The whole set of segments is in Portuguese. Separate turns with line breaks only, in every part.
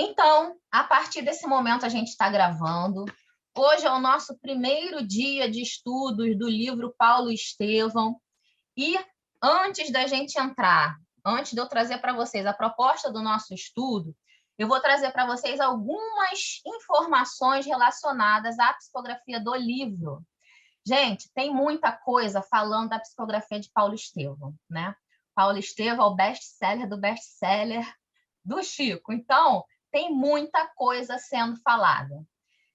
Então, a partir desse momento a gente está gravando. Hoje é o nosso primeiro dia de estudos do livro Paulo Estevão. E antes da gente entrar, antes de eu trazer para vocês a proposta do nosso estudo, eu vou trazer para vocês algumas informações relacionadas à psicografia do livro. Gente, tem muita coisa falando da psicografia de Paulo Estevão, né? Paulo Estevão é o best-seller do best-seller do Chico. Então, tem muita coisa sendo falada.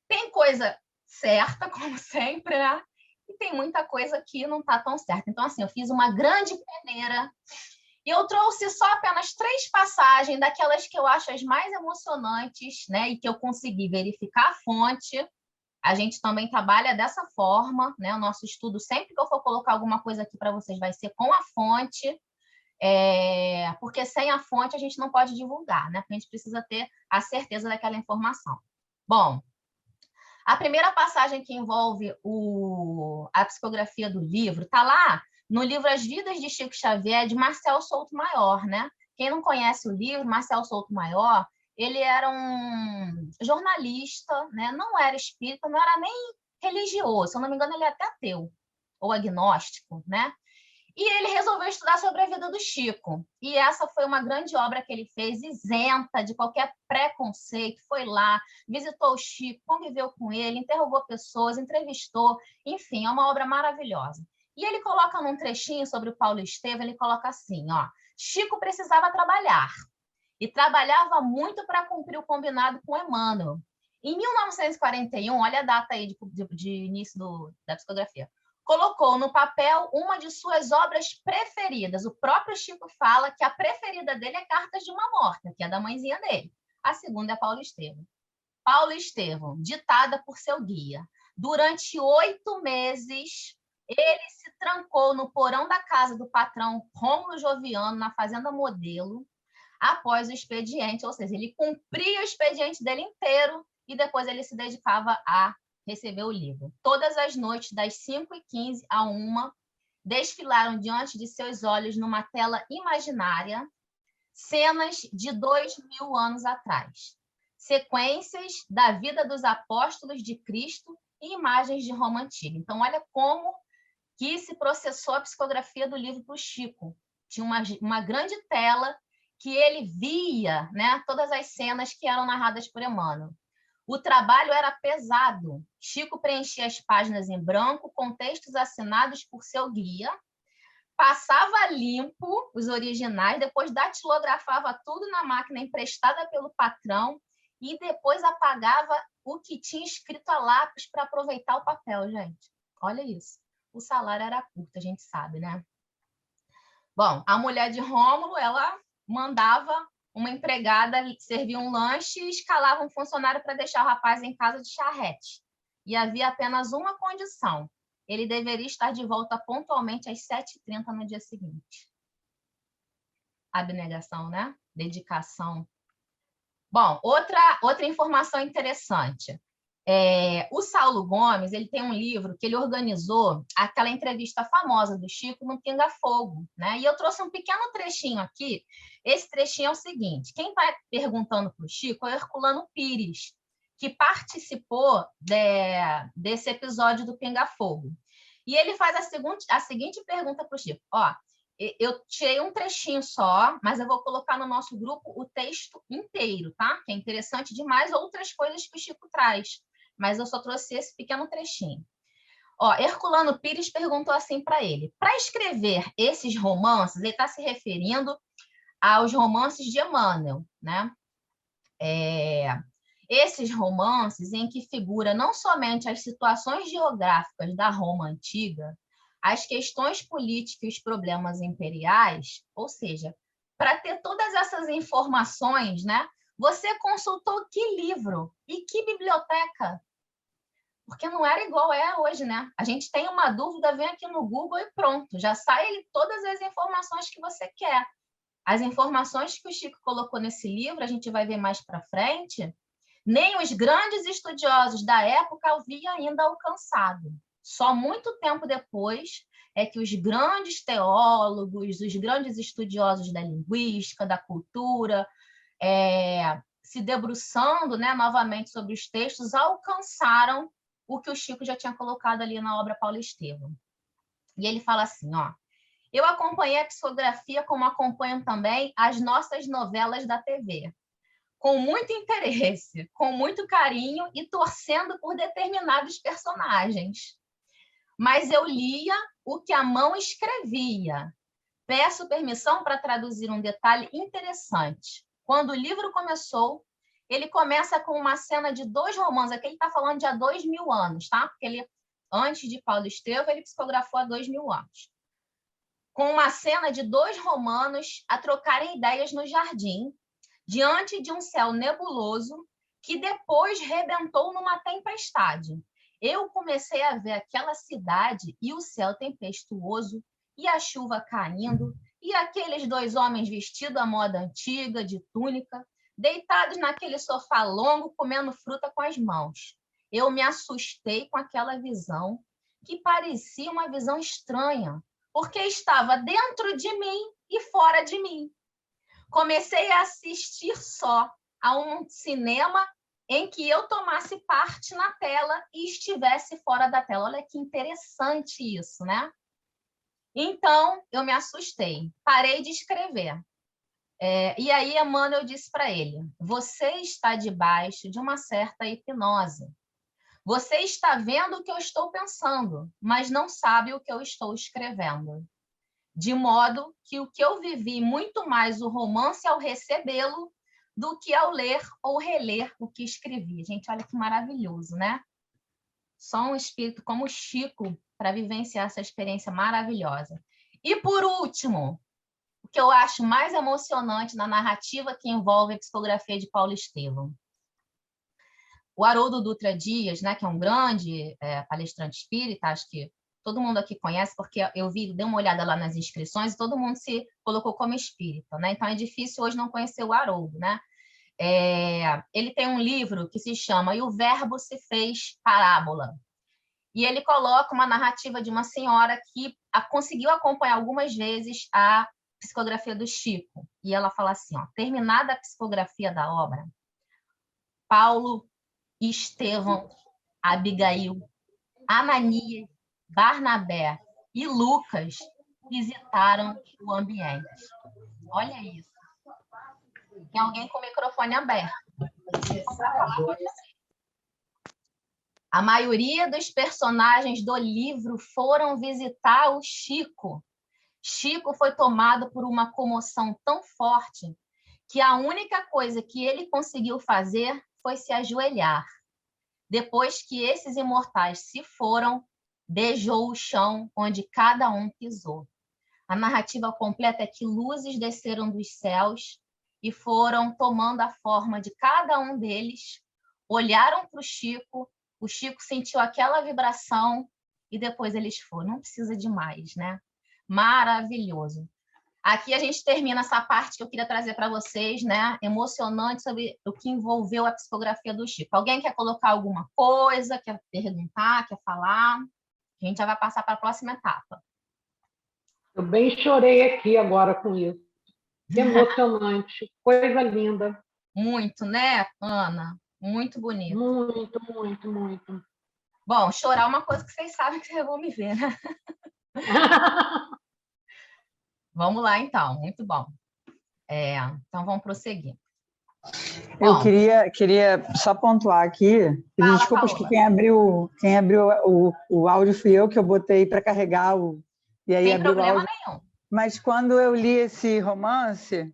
Tem coisa certa, como sempre, né? E tem muita coisa que não está tão certa. Então, assim, eu fiz uma grande peneira e eu trouxe só apenas 3 passagens daquelas que eu acho as mais emocionantes, né? E que eu consegui verificar a fonte. A gente também trabalha dessa forma, né? O nosso estudo, sempre que eu for colocar alguma coisa aqui para vocês, vai ser com a fonte. Porque sem a fonte a gente não pode divulgar, né? Porque a gente precisa ter a certeza daquela informação. Bom, a primeira passagem que envolve a psicografia do livro está lá no livro As Vidas de Chico Xavier, de Marcel Souto Maior, né? Quem não conhece o livro, Marcel Souto Maior, ele era um jornalista, né? Não era espírita, não era nem religioso, se eu não me engano, ele é até ateu ou agnóstico, né? E ele resolveu estudar sobre a vida do Chico. E essa foi uma grande obra que ele fez, isenta de qualquer preconceito. Foi lá, visitou o Chico, conviveu com ele, interrogou pessoas, entrevistou. Enfim, é uma obra maravilhosa. E ele coloca num trechinho sobre o Paulo Estevão, ele coloca assim, ó, Chico precisava trabalhar. E trabalhava muito para cumprir o combinado com Emmanuel. Em 1941, olha a data aí de início da psicografia, colocou no papel uma de suas obras preferidas. O próprio Chico fala que a preferida dele é Cartas de uma Morta, que é da mãezinha dele. A segunda é Paulo Estevão. Paulo Estevão, ditada por seu guia. Durante 8 meses, ele se trancou no porão da casa do patrão Rômulo Joviano, na Fazenda Modelo, após o expediente, ou seja, ele cumpria o expediente dele inteiro e depois ele se dedicava a receber o livro. Todas as noites, das 5h15 a 1h, desfilaram diante de seus olhos, numa tela imaginária, cenas de 2000 anos atrás, sequências da vida dos apóstolos de Cristo e imagens de Roma Antiga. Então, olha como que se processou a psicografia do livro para o Chico. Tinha uma grande tela que ele via, né, todas as cenas que eram narradas por Emmanuel. O trabalho era pesado. Chico preenchia as páginas em branco, com textos assinados por seu guia, passava limpo os originais, depois datilografava tudo na máquina emprestada pelo patrão e depois apagava o que tinha escrito a lápis para aproveitar o papel, gente. Olha isso. O salário era curto, a gente sabe, né? Bom, a mulher de Rômulo, ela mandava uma empregada servir um lanche e escalava um funcionário para deixar o rapaz em casa de charrete. E havia apenas uma condição: ele deveria estar de volta pontualmente às 7h30 no dia seguinte. Abnegação, né? Dedicação. Bom, outra informação interessante. O Saulo Gomes, ele tem um livro que ele organizou aquela entrevista famosa do Chico no Pinga Fogo, né? E eu trouxe um pequeno trechinho aqui. Esse trechinho é o seguinte: quem está perguntando para o Chico é o Herculano Pires, que participou desse episódio do Pinga Fogo. E ele faz a seguinte pergunta para o Chico: ó, eu tirei um trechinho só, mas eu vou colocar no nosso grupo o texto inteiro, tá? Que é interessante demais, outras coisas que o Chico traz. Mas eu só trouxe esse pequeno trechinho. Ó, Herculano Pires perguntou assim para ele: para escrever esses romances, ele está se referindo aos romances de Emmanuel, né? Esses romances em que figura não somente as situações geográficas da Roma antiga, as questões políticas e os problemas imperiais, ou seja, para ter todas essas informações, né? Você consultou que livro e que biblioteca? Porque não era igual é hoje, né? A gente tem uma dúvida, vem aqui no Google e pronto, já sai todas as informações que você quer. As informações que o Chico colocou nesse livro, a gente vai ver mais para frente, nem os grandes estudiosos da época haviam ainda alcançado. Só muito tempo depois é que os grandes teólogos, os grandes estudiosos da linguística, da cultura, se debruçando, né, novamente sobre os textos, alcançaram o que o Chico já tinha colocado ali na obra Paulo Estevam. E ele fala assim, ó: eu acompanhei a psicografia como acompanham também as nossas novelas da TV, com muito interesse, com muito carinho e torcendo por determinados personagens. Mas eu lia o que a mão escrevia. Peço permissão para traduzir um detalhe interessante. Quando o livro começou, ele começa com uma cena de 2 romanos. Aqui ele está falando de há 2000 anos, tá? Porque ele, antes de Paulo Estevam, ele psicografou há 2000 anos. Com uma cena de 2 romanos a trocarem ideias no jardim, diante de um céu nebuloso que depois rebentou numa tempestade. Eu comecei a ver aquela cidade e o céu tempestuoso e a chuva caindo e aqueles 2 homens vestidos à moda antiga, de túnica, deitados naquele sofá longo, comendo fruta com as mãos. Eu me assustei com aquela visão, que parecia uma visão estranha, porque estava dentro de mim e fora de mim. Comecei a assistir só a um cinema em que eu tomasse parte na tela e estivesse fora da tela. Olha que interessante isso, né? Então, eu me assustei. Parei de escrever. E aí, Emmanuel disse para ele: você está debaixo de uma certa hipnose. Você está vendo o que eu estou pensando, mas não sabe o que eu estou escrevendo. De modo que o que eu vivi muito mais o romance ao recebê-lo do que ao ler ou reler o que escrevi. Gente, olha que maravilhoso, né? Só um espírito como o Chico para vivenciar essa experiência maravilhosa. E, por último, o que eu acho mais emocionante na narrativa que envolve a psicografia de Paulo Estevam. O Haroldo Dutra Dias, né, que é um grande palestrante espírita, acho que todo mundo aqui conhece, porque eu vi, dei uma olhada lá nas inscrições e todo mundo se colocou como espírita, né? Então é difícil hoje não conhecer o Haroldo, né? Ele tem um livro que se chama E o Verbo se fez parábola. E ele coloca uma narrativa de uma senhora que conseguiu acompanhar algumas vezes a psicografia do Chico. E ela fala assim, ó: terminada a psicografia da obra, Paulo, Estevão, Abigail, Ananias, Barnabé e Lucas visitaram o ambiente. Olha isso. Tem alguém com o microfone aberto. A maioria dos personagens do livro foram visitar o Chico. Chico foi tomado por uma comoção tão forte que a única coisa que ele conseguiu fazer foi se ajoelhar. Depois que esses imortais se foram, beijou o chão onde cada um pisou. A narrativa completa é que luzes desceram dos céus e foram tomando a forma de cada um deles, olharam para o Chico sentiu aquela vibração e depois eles foram. Não precisa de mais, né? Maravilhoso. Aqui a gente termina essa parte que eu queria trazer para vocês, né? Emocionante, sobre o que envolveu a psicografia do Chico. Alguém quer colocar alguma coisa, quer perguntar, quer falar? A gente já vai passar para a próxima etapa.
Eu bem chorei aqui agora com isso. Que emocionante, coisa linda.
Muito, né, Ana? Muito bonito.
Muito, muito, muito.
Bom, chorar é uma coisa que vocês sabem que vocês vão me ver, né? Vamos lá, então. Muito bom. Então, vamos prosseguir.
Eu queria só pontuar aqui, pedir desculpas que quem abriu o áudio fui eu, que eu botei para carregar e aí abriu o áudio.
Nenhum.
Mas quando eu li esse romance,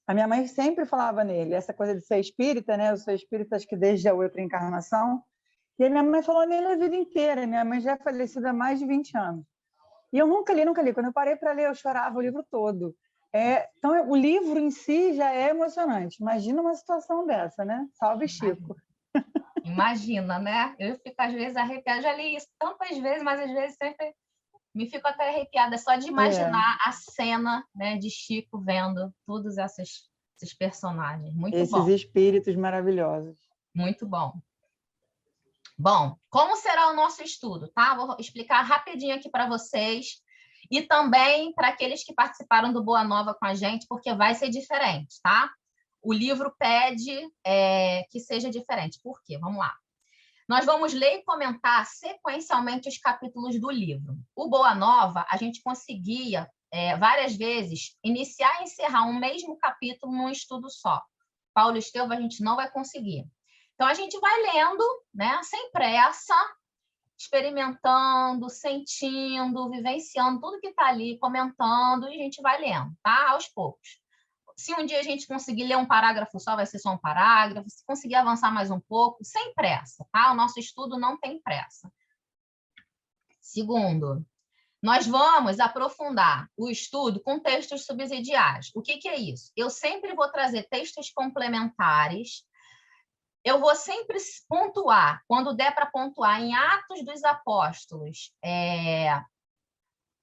a minha mãe sempre falava nele, essa coisa de ser espírita, né? Eu sou espírita acho que desde a outra encarnação, e a minha mãe falou nele a vida inteira. Minha mãe já é falecida há mais de 20 anos. E eu nunca li. Quando eu parei para ler, eu chorava o livro todo. Então, o livro em si já é emocionante. Imagina uma situação dessa, né? Salve, Chico.
Imagina, né? Eu fico, às vezes, arrepiada. Já li isso tantas vezes, mas às vezes sempre me fico até arrepiada só de imaginar a cena, né, de Chico vendo todos esses personagens. Muito bom.
Esses espíritos maravilhosos.
Muito bom. Bom, como será o nosso estudo, tá? Vou explicar rapidinho aqui para vocês e também para aqueles que participaram do Boa Nova com a gente, porque vai ser diferente, tá? o livro pede que seja diferente. Por quê? Vamos lá. Nós vamos ler e comentar sequencialmente os capítulos do livro. O Boa Nova, a gente conseguia, várias vezes, iniciar e encerrar um mesmo capítulo num estudo só. Paulo Estevão, a gente não vai conseguir. Então, a gente vai lendo, né, sem pressa, experimentando, sentindo, vivenciando tudo que está ali, comentando, e a gente vai lendo, tá? Aos poucos. Se um dia a gente conseguir ler um parágrafo só, vai ser só um parágrafo. Se conseguir avançar mais um pouco, sem pressa, tá? O nosso estudo não tem pressa. Segundo, nós vamos aprofundar o estudo com textos subsidiários. O que é isso? Eu sempre vou trazer textos complementares. Eu vou sempre pontuar, quando der para pontuar, em Atos dos Apóstolos,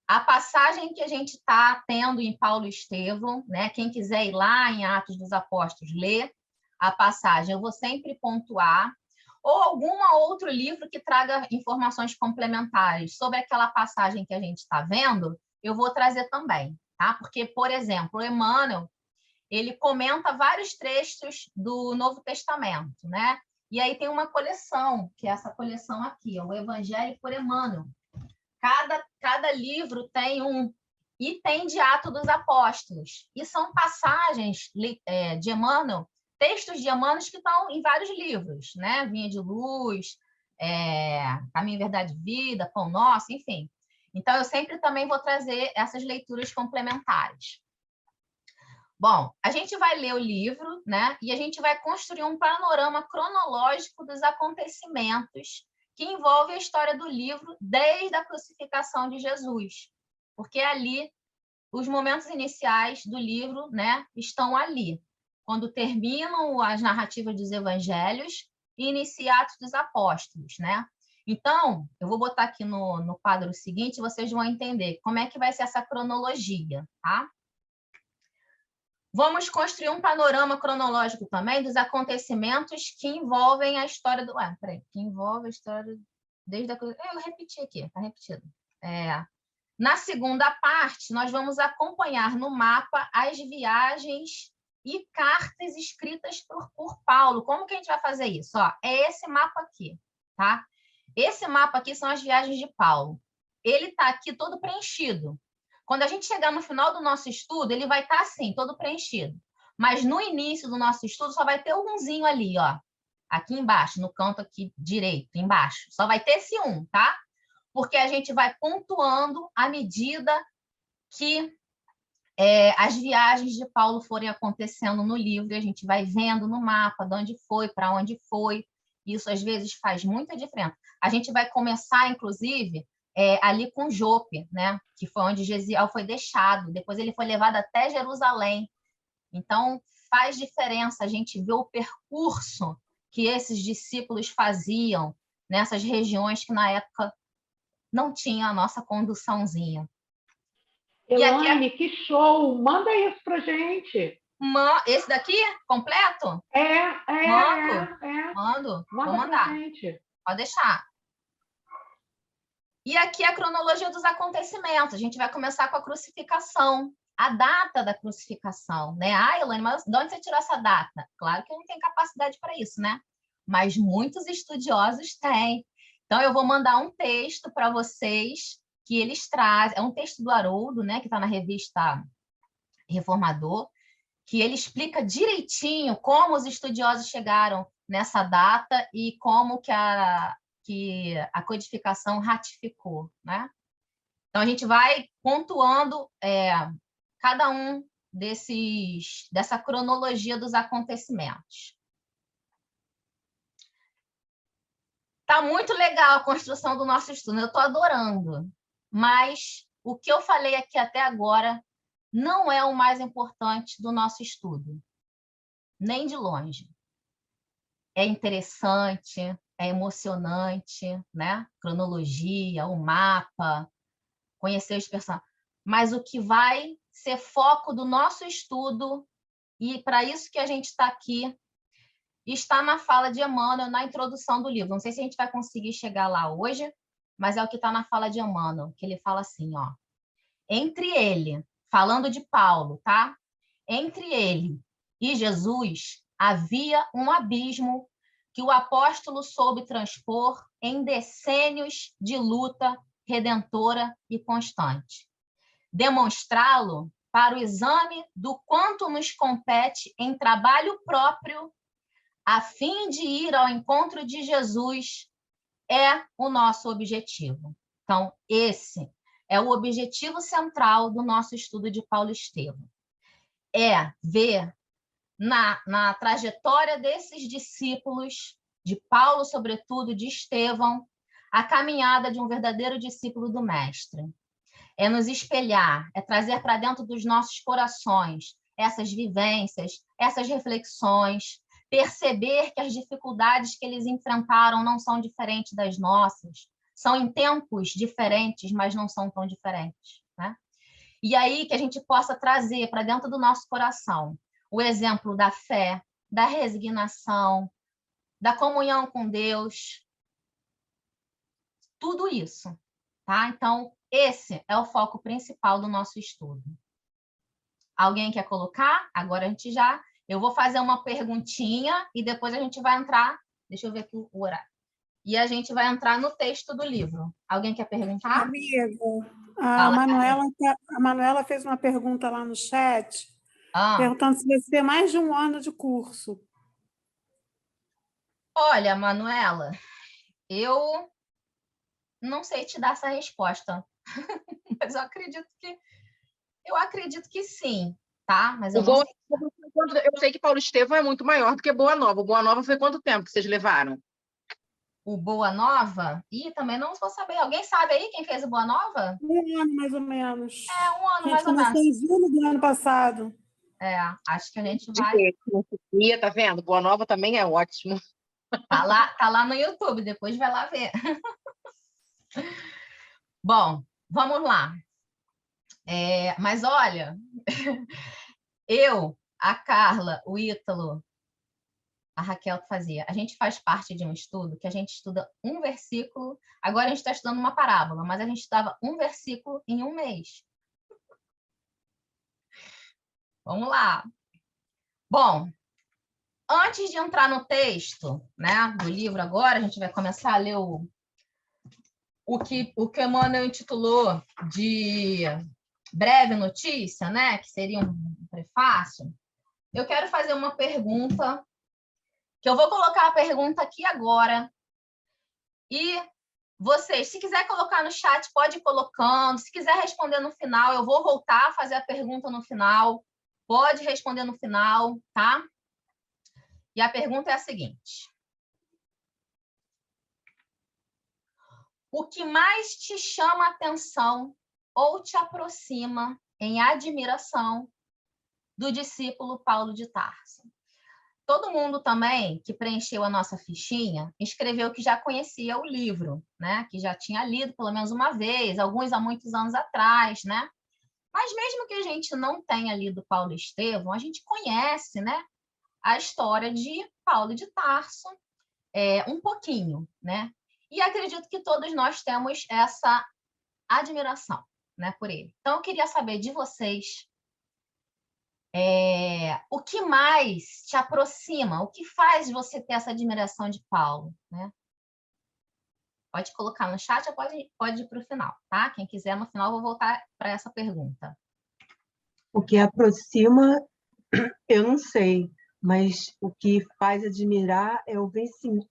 a passagem que a gente está tendo em Paulo Estevão, né? Quem quiser ir lá em Atos dos Apóstolos, ler a passagem, eu vou sempre pontuar, ou algum outro livro que traga informações complementares sobre aquela passagem que a gente está vendo, eu vou trazer também, tá? Porque, por exemplo, o Emmanuel, ele comenta vários trechos do Novo Testamento, né? E aí tem uma coleção, que é essa coleção aqui, o Evangelho por Emmanuel. Cada livro tem um item de Atos dos Apóstolos. E são passagens de Emmanuel, textos de Emmanuel que estão em vários livros, né? Vinha de Luz, Caminho, Verdade e Vida, Pão Nosso, enfim. Então, eu sempre também vou trazer essas leituras complementares. Bom, a gente vai ler o livro, né? E a gente vai construir um panorama cronológico dos acontecimentos que envolve a história do livro desde a crucificação de Jesus, porque ali os momentos iniciais do livro, né, estão ali, quando terminam as narrativas dos evangelhos e inicia Atos dos Apóstolos, né? Então, eu vou botar aqui no quadro seguinte, vocês vão entender como é que vai ser essa cronologia, tá? Vamos construir um panorama cronológico também dos acontecimentos que envolvem a história do... que envolve a história desde a... Eu repeti aqui, está repetido. Na segunda parte, nós vamos acompanhar no mapa as viagens e cartas escritas por Paulo. Como que a gente vai fazer isso? Ó, é esse mapa aqui, tá? Esse mapa aqui são as viagens de Paulo. Ele está aqui todo preenchido. Quando a gente chegar no final do nosso estudo, ele vai estar assim, todo preenchido. Mas no início do nosso estudo, só vai ter umzinho ali, ó. Aqui embaixo, no canto aqui direito, embaixo. Só vai ter esse um, tá? Porque a gente vai pontuando à medida que as viagens de Paulo forem acontecendo no livro, e a gente vai vendo no mapa de onde foi, para onde foi. Isso, às vezes, faz muita diferença. A gente vai começar, inclusive... ali com Jope, né? Que foi onde Gesiel foi deixado. Depois ele foi levado até Jerusalém. Então, faz diferença a gente ver o percurso que esses discípulos faziam nessas regiões que, na época, não tinha a nossa conduçãozinha.
Elaine, que show! Manda isso pra gente.
Esse daqui, completo? Mando. Vou mandar.
Gente.
Pode deixar. E aqui a cronologia dos acontecimentos. A gente vai começar com a crucificação, a data da crucificação, né? Elaine, mas de onde você tirou essa data? Claro que eu não tenho capacidade para isso, né? Mas muitos estudiosos têm. Então, eu vou mandar um texto para vocês que eles trazem. É um texto do Haroldo, né? Que está na revista Reformador, que ele explica direitinho como os estudiosos chegaram nessa data e como que a codificação ratificou, né? Então, a gente vai pontuando cada um dessa cronologia dos acontecimentos. Tá muito legal a construção do nosso estudo, eu estou adorando, mas o que eu falei aqui até agora não é o mais importante do nosso estudo, nem de longe. É interessante, é emocionante, né? Cronologia, o mapa, conhecer os personagens. Mas o que vai ser foco do nosso estudo, e para isso que a gente está aqui, está na fala de Emmanuel, na introdução do livro. Não sei se a gente vai conseguir chegar lá hoje, mas é o que está na fala de Emmanuel, que ele fala assim, ó. Entre ele, falando de Paulo, tá? Entre ele e Jesus, havia um abismo que o apóstolo soube transpor em decênios de luta redentora e constante. Demonstrá-lo para o exame do quanto nos compete em trabalho próprio, a fim de ir ao encontro de Jesus, é o nosso objetivo. Então, esse é o objetivo central do nosso estudo de Paulo Estevão. É ver na trajetória desses discípulos, de Paulo, sobretudo, de Estevão, a caminhada de um verdadeiro discípulo do Mestre. É nos espelhar, é trazer para dentro dos nossos corações essas vivências, essas reflexões, perceber que as dificuldades que eles enfrentaram não são diferentes das nossas, são em tempos diferentes, mas não são tão diferentes, né? E aí que a gente possa trazer para dentro do nosso coração o exemplo da fé, da resignação, da comunhão com Deus, tudo isso, tá? Então, esse é o foco principal do nosso estudo. Alguém quer colocar? Agora a gente já... Eu vou fazer uma perguntinha e depois a gente vai entrar... Deixa eu ver aqui o horário. E a gente vai entrar no texto do livro. Alguém quer perguntar?
Amiga, a Manuela fez uma pergunta lá no chat, perguntando se você tem mais de 1 ano de curso.
Olha, Manuela, eu não sei te dar essa resposta, mas eu acredito que sim, tá? Mas eu não sei.
Eu sei que Paulo Estevão é muito maior do que Boa Nova. O Boa Nova foi quanto tempo que vocês levaram?
O Boa Nova? Ih, também não vou saber. Alguém sabe aí quem fez o Boa Nova?
1 ano, mais ou menos.
1 ano, mais ou menos.
Começou em julho do ano passado.
Acho que a gente vai...
Tá vendo? Boa Nova também é ótimo.
Tá lá no YouTube, depois vai lá ver. Bom, vamos lá. Mas olha, eu, a Carla, o Ítalo, a Raquel que fazia, a gente faz parte de um estudo que a gente estuda um versículo, agora a gente está estudando uma parábola, mas a gente estudava um versículo em 1 mês. Vamos lá. Bom, antes de entrar no texto, né, do livro agora, a gente vai começar a ler o que Emmanuel intitulou de breve notícia, né, que seria um prefácio. Eu quero fazer uma pergunta, que eu vou colocar a pergunta aqui agora, e vocês, se quiser colocar no chat, pode ir colocando, se quiser responder no final, eu vou voltar a fazer a pergunta no final, pode responder no final, tá? E a pergunta é a seguinte: o que mais te chama a atenção ou te aproxima em admiração do discípulo Paulo de Tarso? Todo mundo também que preencheu a nossa fichinha escreveu que já conhecia o livro, né? Que já tinha lido pelo menos uma vez, alguns há muitos anos atrás, né? Mas mesmo que a gente não tenha lido Paulo Estevão, a gente conhece, né, a história de Paulo de Tarso, um pouquinho, né? E acredito que todos nós temos essa admiração, né, por ele. Então, eu queria saber de vocês o que mais te aproxima, o que faz você ter essa admiração de Paulo, né? Pode colocar no chat ou pode ir para o final, tá? Quem quiser, no final, eu vou voltar para essa pergunta.
O que aproxima, eu não sei, mas o que faz admirar é o vencimento,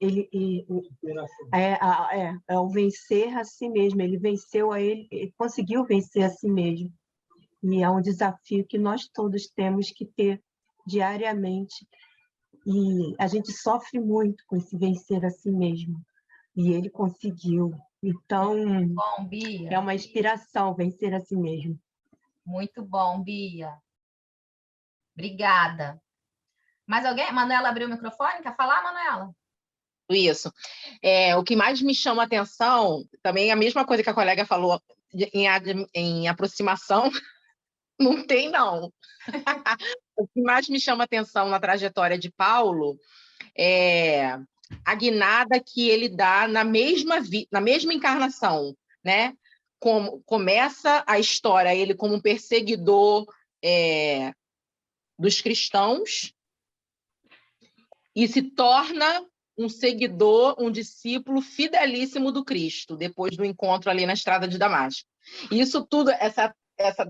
é o vencer a si mesmo. Ele venceu ele conseguiu vencer a si mesmo. E é um desafio que nós todos temos que ter diariamente. E a gente sofre muito com esse vencer a si mesmo. E ele conseguiu. Então,
bom, Bia.
É uma inspiração vencer a si mesmo.
Muito bom, Bia. Obrigada. Mais alguém? Manuela abriu o microfone? Quer falar, Manuela?
Isso. O que mais me chama a atenção, também a mesma coisa que a colega falou em aproximação, não tem, não. O que mais me chama a atenção na trajetória de Paulo é a guinada que ele dá na mesma encarnação, né? Como começa a história, ele como um perseguidor dos cristãos, e se torna um seguidor, um discípulo fidelíssimo do Cristo, depois do encontro ali na estrada de Damasco. E isso tudo, essa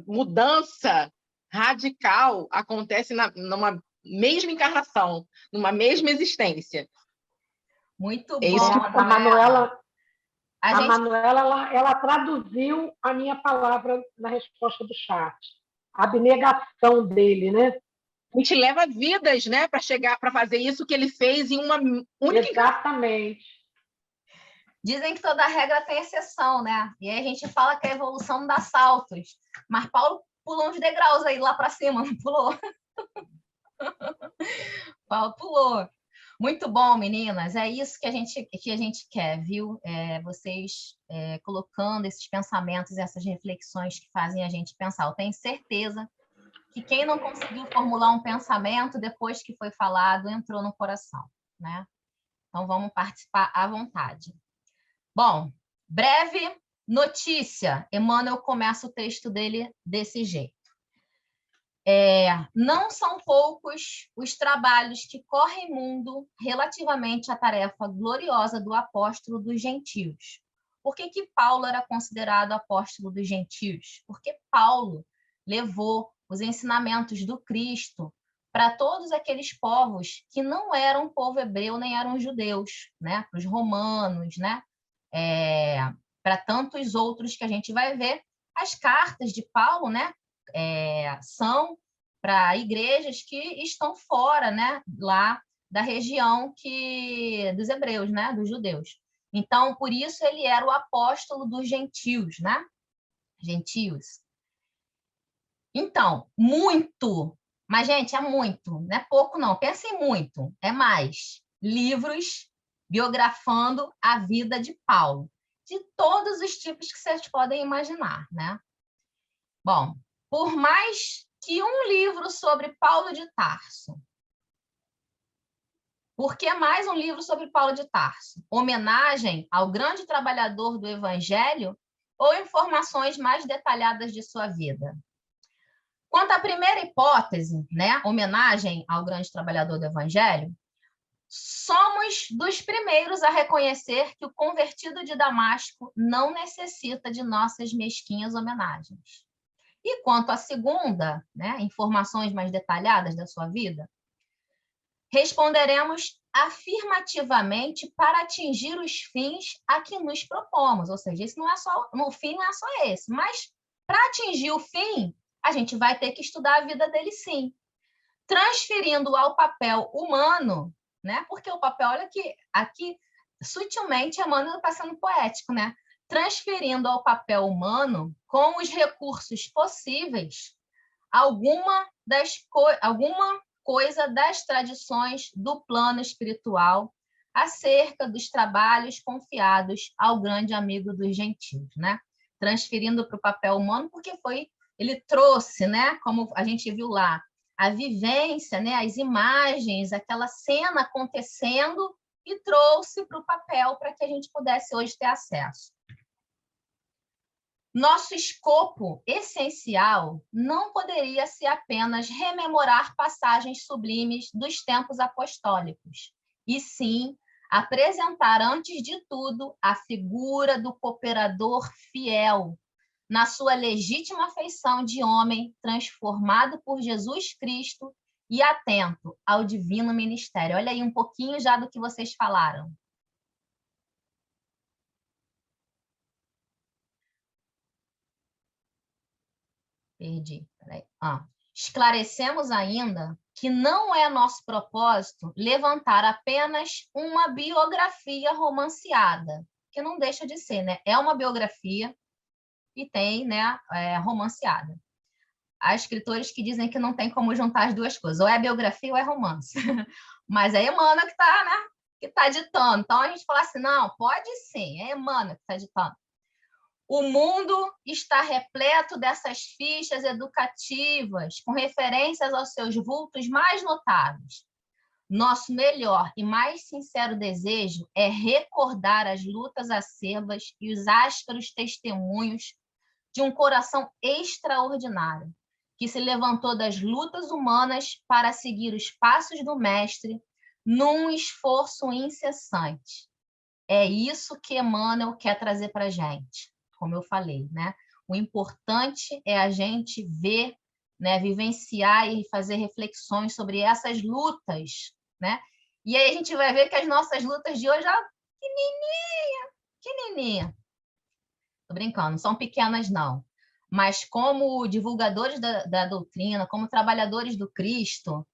mudança radical acontece numa mesma encarnação, numa mesma existência.
Muito
É
bom,
isso.
A Manuela,
a gente...
Manuela ela traduziu a minha palavra na resposta do chat. A abnegação dele, né?
A gente leva vidas, né, para chegar, para fazer isso que ele fez em uma única...
Exatamente.
Dizem que toda regra tem exceção, né? E aí a gente fala que a evolução não dá saltos. Mas Paulo pulou uns degraus aí lá para cima, não pulou? Paulo pulou. Muito bom, meninas. É isso que a gente quer, viu? Vocês colocando esses pensamentos, essas reflexões que fazem a gente pensar. Eu tenho certeza que quem não conseguiu formular um pensamento depois que foi falado entrou no coração, né? Então vamos participar à vontade. Bom, breve notícia. Emmanuel começa o texto dele desse jeito. Não são poucos os trabalhos que correm mundo relativamente à tarefa gloriosa do apóstolo dos gentios. Por que Paulo era considerado apóstolo dos gentios? Porque Paulo levou os ensinamentos do Cristo para todos aqueles povos que não eram povo hebreu nem eram judeus, né? Para os romanos, né? Para tantos outros que a gente vai ver. As cartas de Paulo, né? São para igrejas que estão fora, né? Lá da região dos hebreus, né? Dos judeus. Então, por isso ele era o apóstolo dos gentios, né? Gentios. Então, muito, mas, gente, é muito, não é pouco, não. Pensem muito, é mais. Livros biografando a vida de Paulo, de todos os tipos que vocês podem imaginar, né? Bom, por mais que um livro sobre Paulo de Tarso. Por que mais um livro sobre Paulo de Tarso? Homenagem ao grande trabalhador do Evangelho ou informações mais detalhadas de sua vida? Quanto à primeira hipótese, né, homenagem ao grande trabalhador do Evangelho, somos dos primeiros a reconhecer que o convertido de Damasco não necessita de nossas mesquinhas homenagens. E quanto à segunda, né, informações mais detalhadas da sua vida, responderemos afirmativamente para atingir os fins a que nos propomos. Ou seja, isso não é só, no fim não é só esse, mas para atingir o fim, a gente vai ter que estudar a vida dele, sim. Transferindo ao papel humano, né? Porque o papel, olha aqui sutilmente, Emmanuel está sendo poético, né? Transferindo ao papel humano, com os recursos possíveis, alguma coisa das tradições do plano espiritual acerca dos trabalhos confiados ao grande amigo dos gentios, né? Transferindo para o papel humano, porque ele trouxe, né? Como a gente viu lá, a vivência, né? As imagens, aquela cena acontecendo e trouxe para o papel para que a gente pudesse hoje ter acesso. Nosso escopo essencial não poderia ser apenas rememorar passagens sublimes dos tempos apostólicos, e sim apresentar, antes de tudo, a figura do cooperador fiel, na sua legítima feição de homem transformado por Jesus Cristo e atento ao divino ministério. Olha aí um pouquinho já do que vocês falaram. Perdi. Peraí. Esclarecemos ainda que não é nosso propósito levantar apenas uma biografia romanceada, que não deixa de ser, né? É uma biografia e tem, né, romanceada. Há escritores que dizem que não tem como juntar as duas coisas, ou é biografia ou é romance. Mas é Emmanuel que está, né, que tá ditando. Então a gente fala assim, não, pode sim, é Emmanuel que está ditando. O mundo está repleto dessas fichas educativas, com referências aos seus vultos mais notáveis. Nosso melhor e mais sincero desejo é recordar as lutas acerbas e os ásperos testemunhos de um coração extraordinário, que se levantou das lutas humanas para seguir os passos do Mestre, num esforço incessante. É isso que Emmanuel quer trazer para a gente, como eu falei, né? O importante é a gente ver, né, vivenciar e fazer reflexões sobre essas lutas, né? E aí a gente vai ver que as nossas lutas de hoje, pequenininha. Tô brincando, não são pequenas, não. Mas como divulgadores da doutrina, como trabalhadores do Cristo,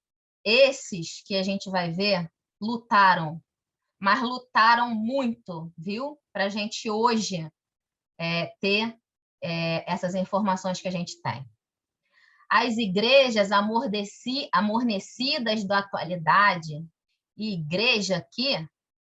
esses que a gente vai ver lutaram, mas lutaram muito, viu? Para a gente hoje ter essas informações que a gente tem. As igrejas amornecidas da atualidade, e igreja aqui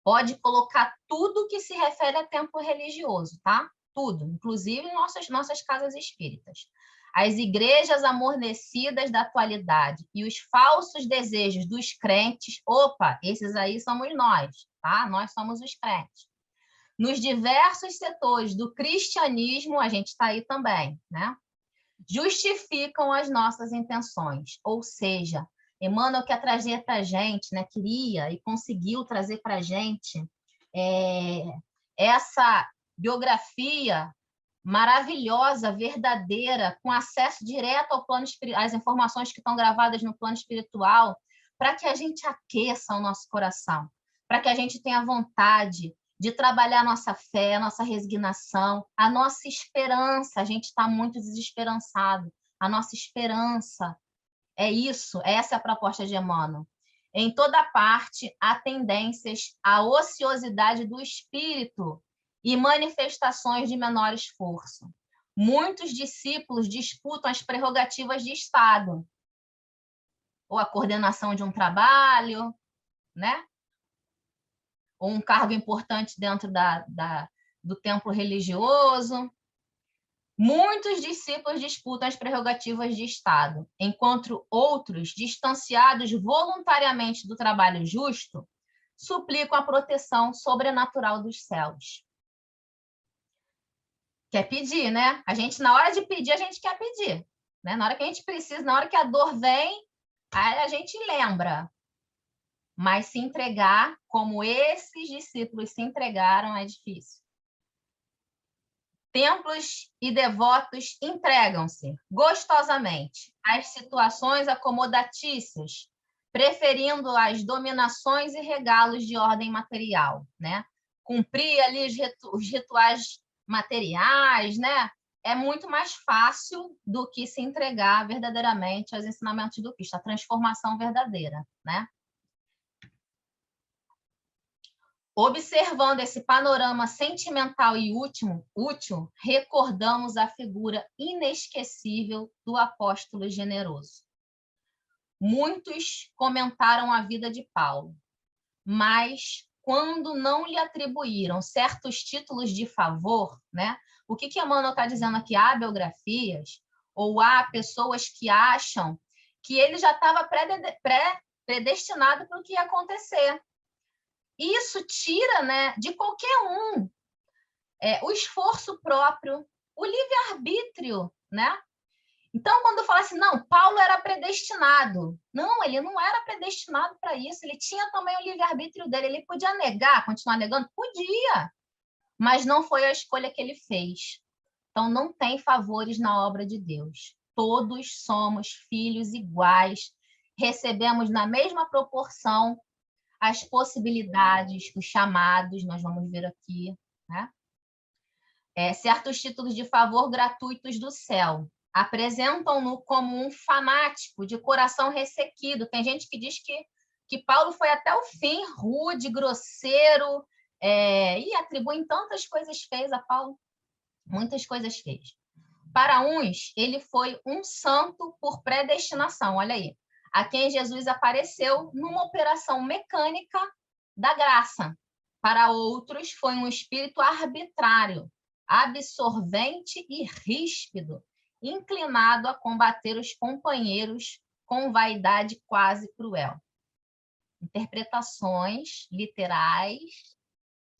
pode colocar tudo que se refere a templo religioso, tá? Tudo, inclusive nossas casas espíritas. As igrejas amornecidas da atualidade e os falsos desejos dos crentes, opa, esses aí somos nós, tá? Nós somos os crentes. Nos diversos setores do cristianismo, a gente está aí também, né? Justificam as nossas intenções, ou seja, Emmanuel quer trazer para a gente, né? Queria e conseguiu trazer para a gente essa biografia maravilhosa, verdadeira, com acesso direto ao plano espiritual, às informações que estão gravadas no plano espiritual, para que a gente aqueça o nosso coração, para que a gente tenha vontade de trabalhar a nossa fé, a nossa resignação, a nossa esperança. A gente está muito desesperançado. A nossa esperança é isso, essa é a proposta de Emmanuel. Em toda parte, há tendências à ociosidade do espírito e manifestações de menor esforço. Muitos discípulos disputam as prerrogativas de Estado, ou a coordenação de um trabalho, né? Ou um cargo importante dentro do templo religioso. Muitos discípulos disputam as prerrogativas de Estado, enquanto outros, distanciados voluntariamente do trabalho justo, suplicam a proteção sobrenatural dos céus. Quer pedir, né? A gente, na hora de pedir, a gente quer pedir, né? Na hora que a gente precisa, na hora que a dor vem, aí a gente lembra. Mas se entregar, como esses discípulos se entregaram, é difícil. Templos e devotos entregam-se gostosamente às situações acomodatícias, preferindo as dominações e regalos de ordem material, né? Cumprir ali os rituais materiais, né? É muito mais fácil do que se entregar verdadeiramente aos ensinamentos do Cristo, a transformação verdadeira, né? Observando esse panorama sentimental e útil, recordamos a figura inesquecível do apóstolo generoso. Muitos comentaram a vida de Paulo, mas quando não lhe atribuíram certos títulos de favor, né? O que Emmanuel está dizendo aqui? Há biografias ou há pessoas que acham que ele já estava predestinado para o que ia acontecer. Isso tira, né, de qualquer um o esforço próprio, o livre-arbítrio, né? Então, quando fala assim, não, Paulo era predestinado. Não, ele não era predestinado para isso. Ele tinha também o livre-arbítrio dele. Ele podia negar, continuar negando? Podia. Mas não foi a escolha que ele fez. Então, não tem favores na obra de Deus. Todos somos filhos iguais. Recebemos na mesma proporção as possibilidades, os chamados, nós vamos ver aqui, né? Certos títulos de favor gratuitos do céu. Apresentam-no como um fanático de coração ressequido. Tem gente que diz que Paulo foi até o fim rude, grosseiro, e atribuem tantas coisas feias a Paulo. Muitas coisas fez. Para uns, ele foi um santo por predestinação, olha aí, a quem Jesus apareceu numa operação mecânica da graça. Para outros, foi um espírito arbitrário, absorvente e ríspido, inclinado a combater os companheiros com vaidade quase cruel. Interpretações literais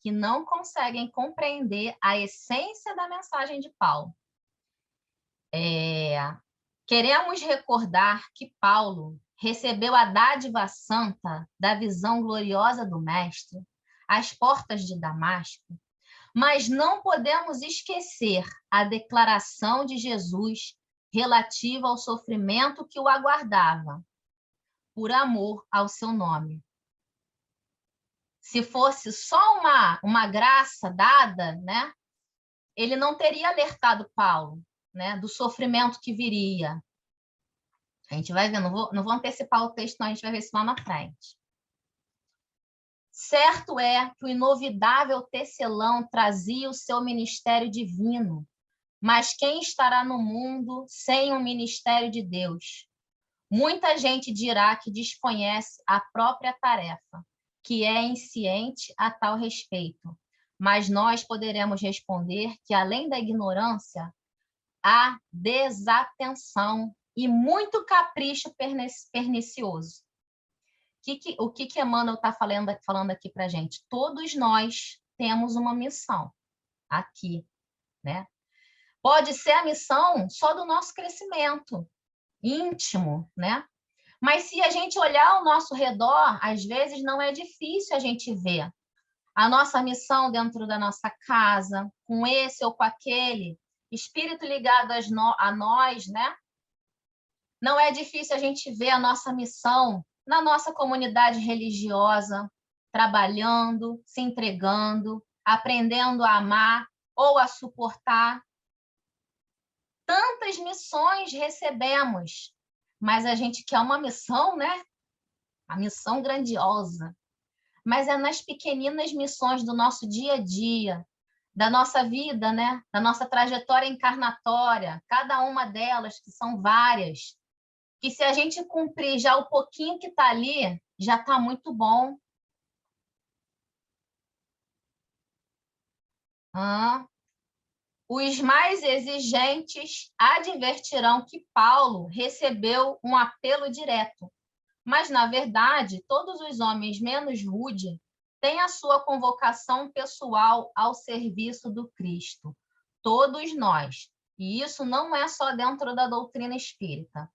que não conseguem compreender a essência da mensagem de Paulo. Queremos recordar que Paulo recebeu a dádiva santa da visão gloriosa do Mestre, às portas de Damasco, mas não podemos esquecer a declaração de Jesus relativa ao sofrimento que o aguardava, por amor ao seu nome. Se fosse só uma graça dada, né, ele não teria alertado Paulo, né, do sofrimento que viria. A gente vai ver, não vou antecipar o texto, não, a gente vai ver isso lá na frente. Certo é que o inovidável tecelão trazia o seu ministério divino, mas quem estará no mundo sem o ministério de Deus? Muita gente dirá que desconhece a própria tarefa, que é insciente a tal respeito, mas nós poderemos responder que, além da ignorância, há desatenção e muito capricho pernicioso. O que Emmanuel está falando aqui para a gente? Todos nós temos uma missão aqui, né? Pode ser a missão só do nosso crescimento íntimo, né? Mas se a gente olhar ao nosso redor, às vezes não é difícil a gente ver a nossa missão dentro da nossa casa, com esse ou com aquele espírito ligado a nós, né? Não é difícil a gente ver a nossa missão na nossa comunidade religiosa, trabalhando, se entregando, aprendendo a amar ou a suportar. Tantas missões recebemos, mas a gente quer uma missão, né? A missão grandiosa. Mas é nas pequeninas missões do nosso dia a dia, da nossa vida, né? Da nossa trajetória encarnatória, cada uma delas, que são várias, que se a gente cumprir já o pouquinho que está ali, já está muito bom. Os mais exigentes advertirão que Paulo recebeu um apelo direto, mas, na verdade, todos os homens menos rude têm a sua convocação pessoal ao serviço do Cristo. Todos nós. E isso não é só dentro da doutrina espírita.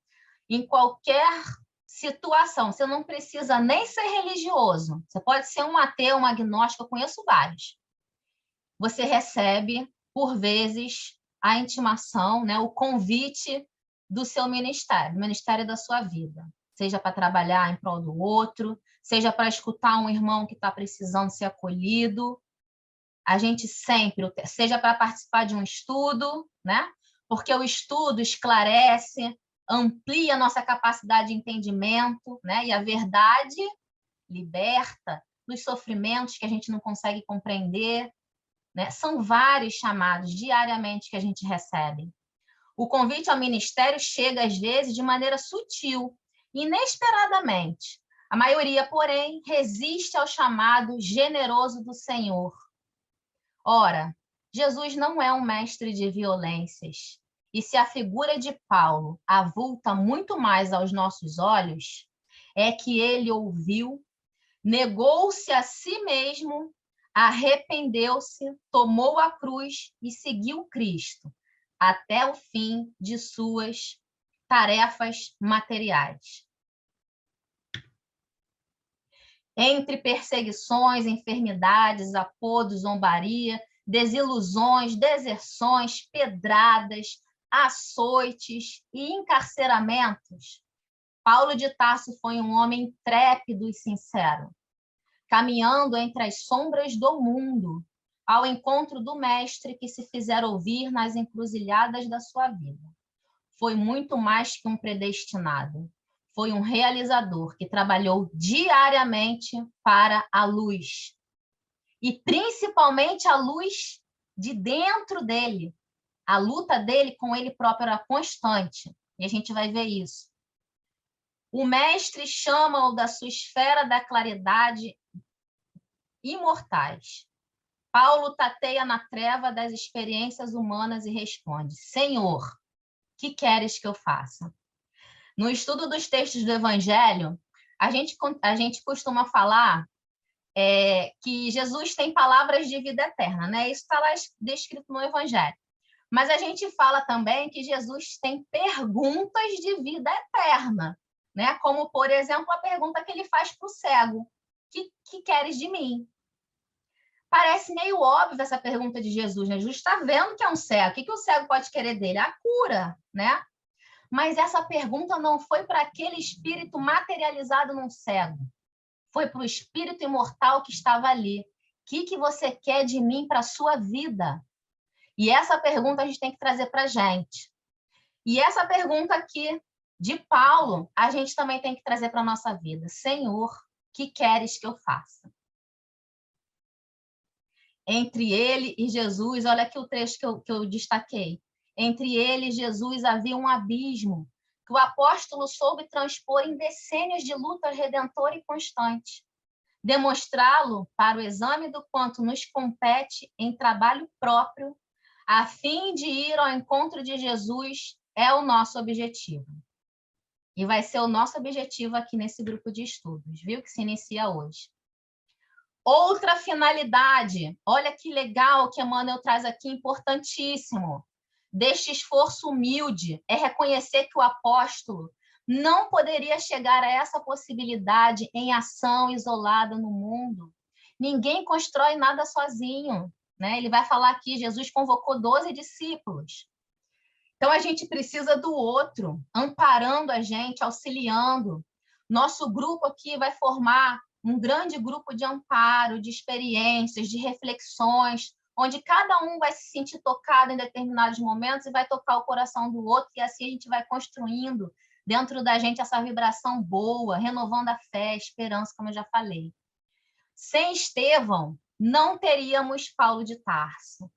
Em qualquer situação, você não precisa nem ser religioso. Você pode ser um ateu, um agnóstico, eu conheço vários. Você recebe, por vezes, a intimação, né, o convite do seu ministério, do ministério da sua vida. Seja para trabalhar em prol do outro, seja para escutar um irmão que está precisando ser acolhido. A gente sempre, seja para participar de um estudo, né? Porque o estudo esclarece, amplia a nossa capacidade de entendimento, né? E a verdade liberta dos sofrimentos que a gente não consegue compreender, né? São vários chamados diariamente que a gente recebe. O convite ao ministério chega, às vezes, de maneira sutil, inesperadamente. A maioria, porém, resiste ao chamado generoso do Senhor. Ora, Jesus não é um mestre de violências. E se a figura de Paulo avulta muito mais aos nossos olhos, é que ele ouviu, negou-se a si mesmo, arrependeu-se, tomou a cruz e seguiu Cristo até o fim de suas tarefas materiais. Entre perseguições, enfermidades, apodos, zombaria, desilusões, deserções, pedradas, açoites e encarceramentos, Paulo de Tarso foi um homem intrépido e sincero, caminhando entre as sombras do mundo, ao encontro do Mestre que se fizer ouvir nas encruzilhadas da sua vida. Foi muito mais que um predestinado. Foi um realizador que trabalhou diariamente para a luz. E principalmente a luz de dentro dele. A luta dele com ele próprio era constante. E a gente vai ver isso. O Mestre chama-o da sua esfera da claridade imortais. Paulo tateia na treva das experiências humanas e responde: Senhor, que queres que eu faça? No estudo dos textos do Evangelho, a gente costuma falar que Jesus tem palavras de vida eterna, né? Isso está lá descrito no Evangelho. Mas a gente fala também que Jesus tem perguntas de vida eterna, né? Como, por exemplo, a pergunta que ele faz para o cego: que queres de mim? Parece meio óbvio essa pergunta de Jesus, né? Jesus está vendo que é um cego. O que o cego pode querer dele? A cura, né? Mas essa pergunta não foi para aquele espírito materializado num cego. Foi para o espírito imortal que estava ali. O que você quer de mim para a sua vida? E essa pergunta a gente tem que trazer para a gente. E essa pergunta aqui de Paulo, a gente também tem que trazer para a nossa vida. Senhor, que queres que eu faça? Entre ele e Jesus, olha aqui o trecho que eu destaquei. Entre ele e Jesus havia um abismo que o apóstolo soube transpor em decênios de luta redentora e constante. Demonstrá-lo para o exame do quanto nos compete em trabalho próprio, a fim de ir ao encontro de Jesus, é o nosso objetivo. E vai ser o nosso objetivo aqui nesse grupo de estudos, viu? Que se inicia hoje. Outra finalidade, olha que legal que Emmanuel traz aqui, importantíssimo, deste esforço humilde, é reconhecer que o apóstolo não poderia chegar a essa possibilidade em ação isolada no mundo. Ninguém constrói nada sozinho, né? Ele vai falar aqui, Jesus convocou 12 discípulos. Então, a gente precisa do outro, amparando a gente, auxiliando. Nosso grupo aqui vai formar um grande grupo de amparo, de experiências, de reflexões, onde cada um vai se sentir tocado em determinados momentos e vai tocar o coração do outro, e assim a gente vai construindo dentro da gente essa vibração boa, renovando a fé, a esperança, como eu já falei. Sem Estevão, não teríamos Paulo de Tarso.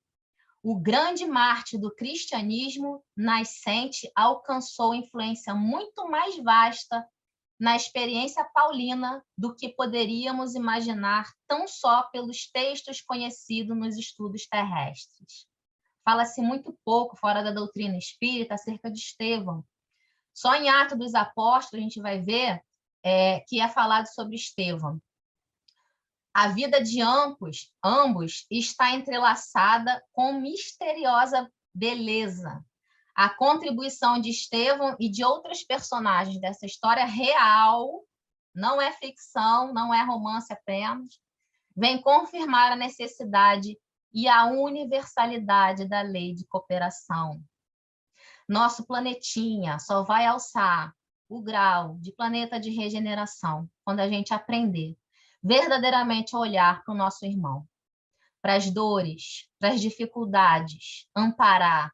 O grande mártir do cristianismo nascente alcançou influência muito mais vasta na experiência paulina do que poderíamos imaginar tão só pelos textos conhecidos nos estudos terrestres. Fala-se muito pouco fora da doutrina espírita acerca de Estevão. Só em Atos dos Apóstolos a gente vai ver que é falado sobre Estevão. A vida de ambos está entrelaçada com misteriosa beleza. A contribuição de Estevão e de outros personagens dessa história real, não é ficção, não é romance apenas, vem confirmar a necessidade e a universalidade da lei de cooperação. Nosso planetinha só vai alçar o grau de planeta de regeneração quando a gente aprender verdadeiramente a olhar para o nosso irmão, para as dores, para as dificuldades, amparar,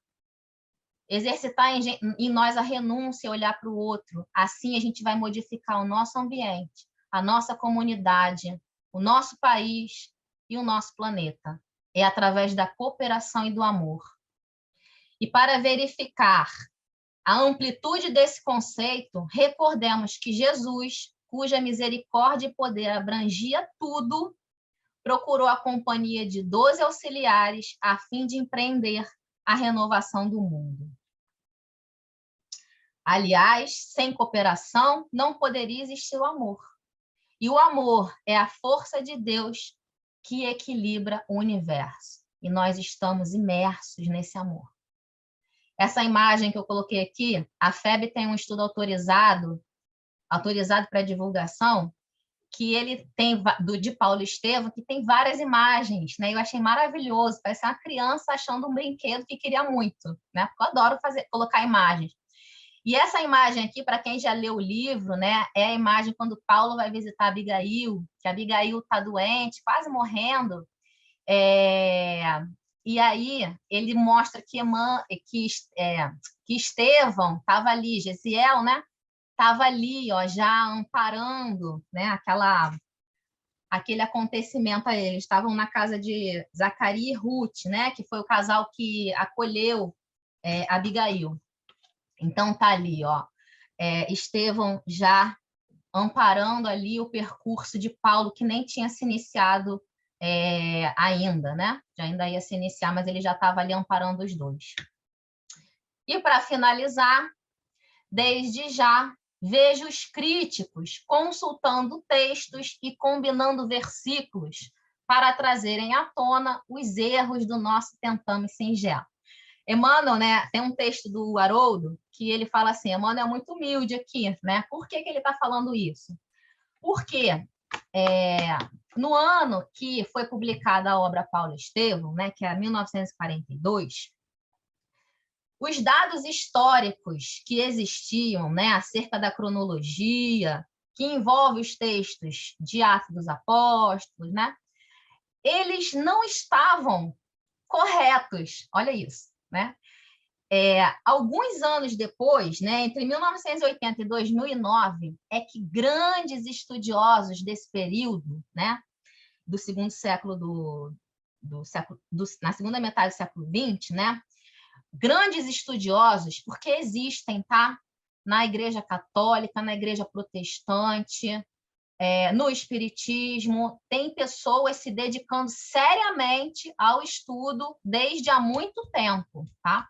exercitar em nós a renúncia, olhar para o outro. Assim a gente vai modificar o nosso ambiente, a nossa comunidade, o nosso país e o nosso planeta. É através da cooperação e do amor. E para verificar a amplitude desse conceito, recordemos que Jesus, cuja misericórdia e poder abrangia tudo, procurou a companhia de 12 auxiliares a fim de empreender a renovação do mundo. Aliás, sem cooperação não poderia existir o amor. E o amor é a força de Deus que equilibra o universo. E nós estamos imersos nesse amor. Essa imagem que eu coloquei aqui, a FEB tem um estudo autorizado para divulgação, que ele tem de Paulo Estevão, que tem várias imagens, né? Eu achei maravilhoso, parece uma criança achando um brinquedo que queria muito, né? Porque eu adoro colocar imagens. E essa imagem aqui, para quem já leu o livro, né, é a imagem quando Paulo vai visitar Abigail, que a Abigail está doente, quase morrendo, e aí ele mostra que Estevão estava ali, Gesiel, né? Estava ali, ó, já amparando, né, aquele acontecimento a eles. Estavam na casa de Zacarias e Ruth, né, que foi o casal que acolheu Abigail. Então tá ali, ó, Estevão já amparando ali o percurso de Paulo, que nem tinha se iniciado ainda, né? Já ainda ia se iniciar, mas ele já estava ali amparando os dois. E para finalizar, desde já vejo os críticos consultando textos e combinando versículos para trazerem à tona os erros do nosso tentame singelo. Emmanuel, né, tem um texto do Haroldo que ele fala assim, Emmanuel é muito humilde aqui, né? Por que ele está falando isso? Porque no ano que foi publicada a obra Paulo Estevão, né, que é 1942, os dados históricos que existiam, né, acerca da cronologia, que envolve os textos de Atos dos Apóstolos, né, eles não estavam corretos. Olha isso, né? Alguns anos depois, né, entre 1980 e 2009, é que grandes estudiosos desse período, né, do segundo século na segunda metade do século XX, né, grandes estudiosos, porque existem, tá, na Igreja Católica, na Igreja Protestante, no Espiritismo, tem pessoas se dedicando seriamente ao estudo desde há muito tempo, tá?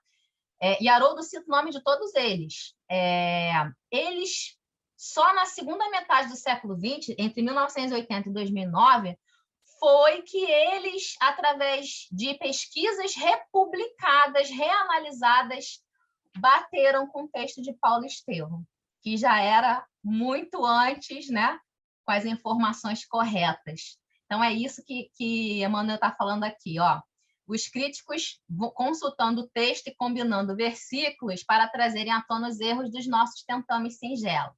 E Haroldo cita o nome de todos eles. Eles, só na segunda metade do século XX, entre 1980 e 2009, foi que eles, através de pesquisas republicadas, reanalisadas, bateram com o texto de Paulo Estevão, que já era muito antes, né, com as informações corretas. Então, é isso que Emmanuel está falando aqui, ó. Os críticos consultando o texto e combinando versículos para trazerem à tona os erros dos nossos tentames singelos.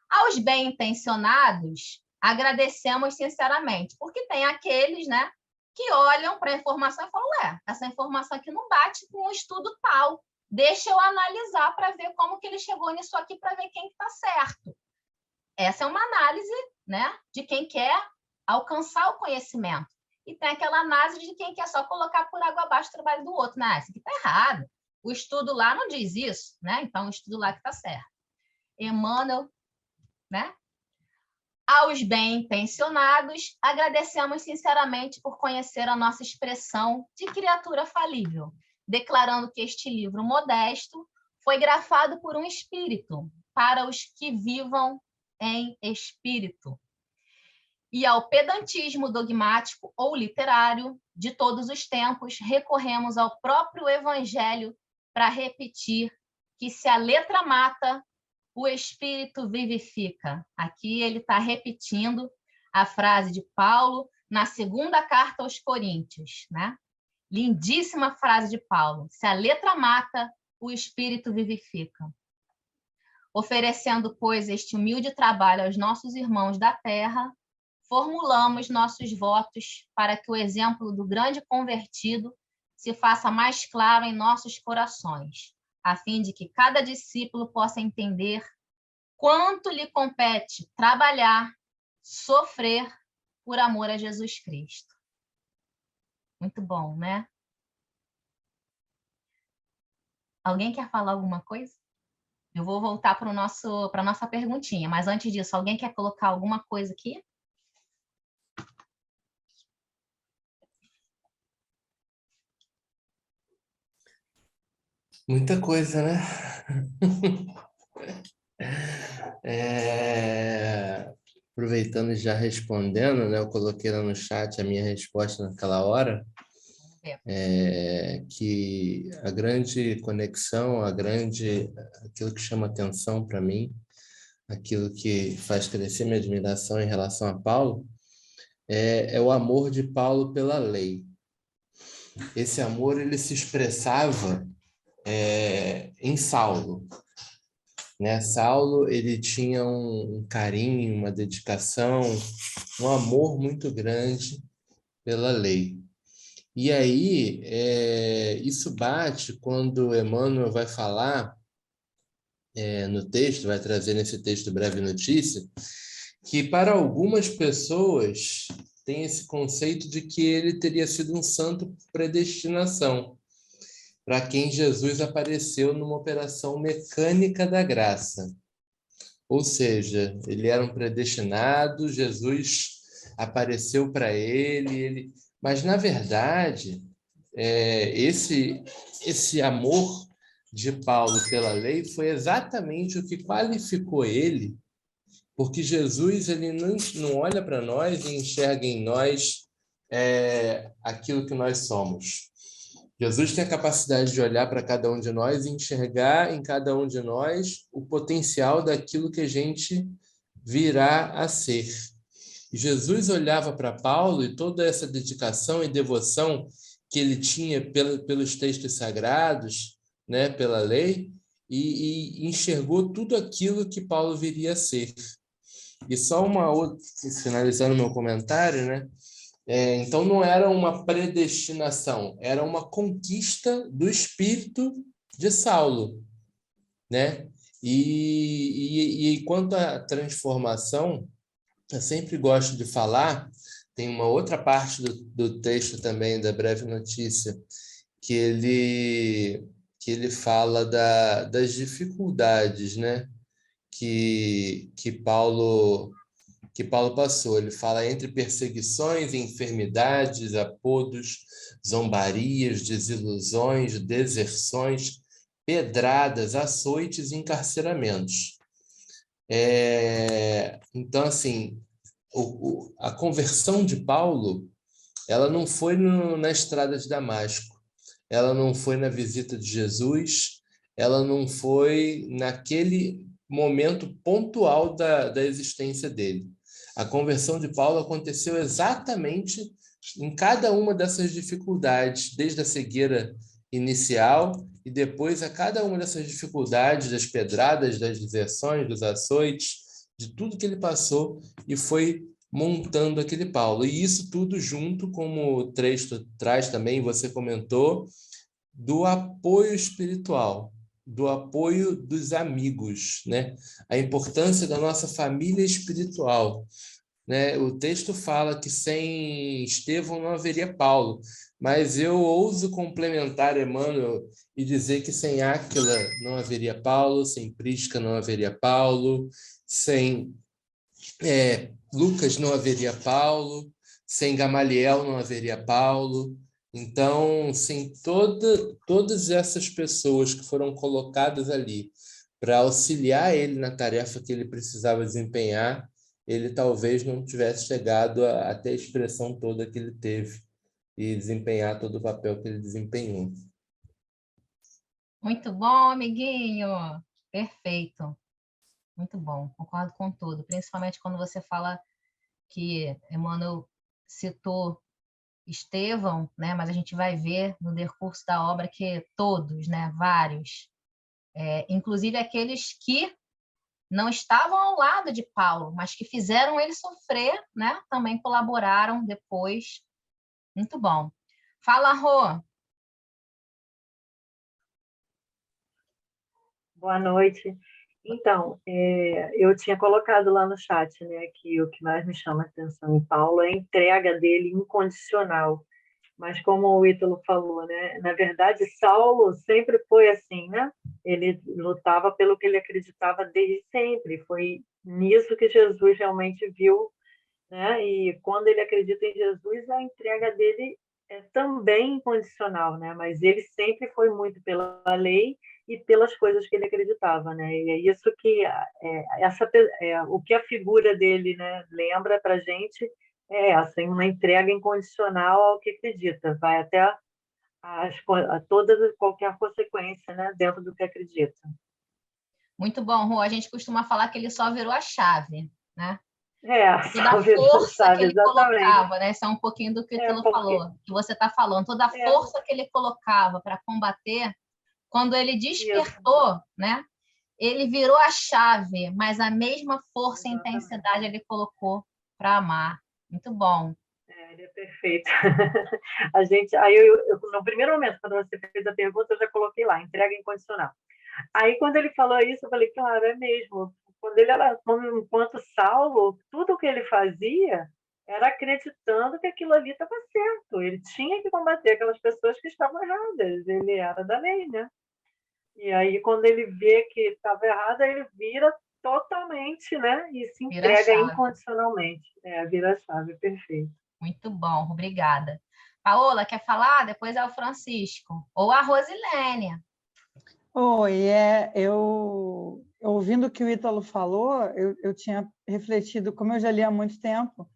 Aos bem-intencionados, agradecemos sinceramente, porque tem aqueles, né, que olham para a informação e falam, essa informação aqui não bate com um estudo tal, deixa eu analisar para ver como que ele chegou nisso aqui, para ver quem está certo. Essa é uma análise, né, de quem quer alcançar o conhecimento. E tem aquela análise de quem quer só colocar por água abaixo o trabalho do outro. Né? Isso aqui está errado. O estudo lá não diz isso, né? Então, o estudo lá que está certo. Emmanuel, né? Aos bem-intencionados, agradecemos sinceramente por conhecer a nossa expressão de criatura falível, declarando que este livro modesto foi grafado por um espírito, para os que vivam em espírito. E ao pedantismo dogmático ou literário de todos os tempos, recorremos ao próprio Evangelho para repetir que se a letra mata, o espírito vivifica. Aqui ele está repetindo a frase de Paulo na segunda carta aos Coríntios, né? Lindíssima frase de Paulo. Se a letra mata, o espírito vivifica. Oferecendo, pois, este humilde trabalho aos nossos irmãos da terra, formulamos nossos votos para que o exemplo do grande convertido se faça mais claro em nossos corações, a fim de que cada discípulo possa entender quanto lhe compete trabalhar, sofrer por amor a Jesus Cristo. Muito bom, né? Alguém quer falar alguma coisa? Eu vou voltar para a nossa perguntinha, mas antes disso, alguém quer colocar alguma coisa aqui?
Muita coisa, né? Aproveitando e já respondendo, né? Eu coloquei lá no chat a minha resposta naquela hora, que a grande conexão, aquilo que chama atenção para mim, aquilo que faz crescer minha admiração em relação a Paulo, é o amor de Paulo pela lei. Esse amor, ele se expressava em Saulo, né? Saulo, ele tinha um carinho, uma dedicação, um amor muito grande pela lei. E aí, isso bate quando Emmanuel vai falar no texto, vai trazer nesse texto Breve Notícia, que para algumas pessoas tem esse conceito de que ele teria sido um santo por predestinação, para quem Jesus apareceu numa operação mecânica da graça. Ou seja, ele era um predestinado, Jesus apareceu para ele, mas, na verdade, esse amor de Paulo pela lei foi exatamente o que qualificou ele, porque Jesus ele não olha para nós e enxerga em nós aquilo que nós somos. Jesus tem a capacidade de olhar para cada um de nós e enxergar em cada um de nós o potencial daquilo que a gente virá a ser. E Jesus olhava para Paulo e toda essa dedicação e devoção que ele tinha pelos textos sagrados, né, pela lei, e enxergou tudo aquilo que Paulo viria a ser. E só uma outra, finalizando meu comentário, né? Então não era uma predestinação, era uma conquista do espírito de Saulo, né? E quanto à transformação, eu sempre gosto de falar, tem uma outra parte do texto também, da breve notícia, que ele fala das dificuldades, né? que Paulo passou. Ele fala entre perseguições, enfermidades, apodos, zombarias, desilusões, deserções, pedradas, açoites e encarceramentos. Então, assim, a conversão de Paulo, ela não foi na estrada de Damasco, ela não foi na visita de Jesus, ela não foi naquele momento pontual da existência dele. A conversão de Paulo aconteceu exatamente em cada uma dessas dificuldades, desde a cegueira inicial e depois a cada uma dessas dificuldades, das pedradas, das deserções, dos açoites, de tudo que ele passou e foi montando aquele Paulo. E isso tudo junto, como o texto traz também, você comentou, do apoio espiritual, do apoio dos amigos, né? A importância da nossa família espiritual, né? O texto fala que sem Estevão não haveria Paulo, mas eu ouso complementar Emmanuel e dizer que sem Áquila não haveria Paulo, sem Prisca não haveria Paulo, sem Lucas não haveria Paulo, sem Gamaliel não haveria Paulo. Então, sem todas essas pessoas que foram colocadas ali para auxiliar ele na tarefa que ele precisava desempenhar, ele talvez não tivesse chegado a ter a expressão toda que ele teve e desempenhar todo o papel que ele desempenhou.
Muito bom, amiguinho. Perfeito. Muito bom, concordo com tudo. Principalmente quando você fala que Emmanuel citou Estevão, né? Mas a gente vai ver no decurso da obra que todos, né? Vários, inclusive aqueles que não estavam ao lado de Paulo, mas que fizeram ele sofrer, né? Também colaboraram depois. Muito bom. Fala, Rô.
Boa noite. Então, eu tinha colocado lá no chat, né, que o que mais me chama a atenção em Paulo é a entrega dele incondicional. Mas como o Ítalo falou, né, na verdade, Saulo sempre foi assim, né? Ele lutava pelo que ele acreditava desde sempre. Foi nisso que Jesus realmente viu, né? E quando ele acredita em Jesus, a entrega dele é também incondicional, né? Mas ele sempre foi muito pela lei e pelas coisas que ele acreditava, né? E é isso que o que a figura dele, né, lembra para a gente assim, uma entrega incondicional ao que acredita, vai até qualquer consequência, né, dentro do que acredita.
Muito bom, Rô. A gente costuma falar que ele só virou a chave, né?
Toda
a força que ele
exatamente.
colocava, né? Isso é um pouquinho do que o falou, que você está falando. Toda a força que ele colocava para combater, quando ele despertou, né? Ele virou a chave, mas a mesma força e intensidade ele colocou para amar. Muito bom.
Ele é perfeito. No primeiro momento, quando você fez a pergunta, eu já coloquei lá, entrega incondicional. Aí, quando ele falou isso, eu falei, claro, é mesmo. Quando ele era, enquanto Saulo, tudo que ele fazia era acreditando que aquilo ali estava certo. Ele tinha que combater aquelas pessoas que estavam erradas. Ele era da lei, né? E aí, quando ele vê que estava errado, ele vira totalmente, né? E se entrega incondicionalmente. Vira a chave, perfeito.
Muito bom, obrigada. Paola, quer falar? Depois é o Francisco. Ou a Rosilene.
Oi, eu ouvindo o que o Ítalo falou, eu tinha refletido, como eu já li há muito tempo,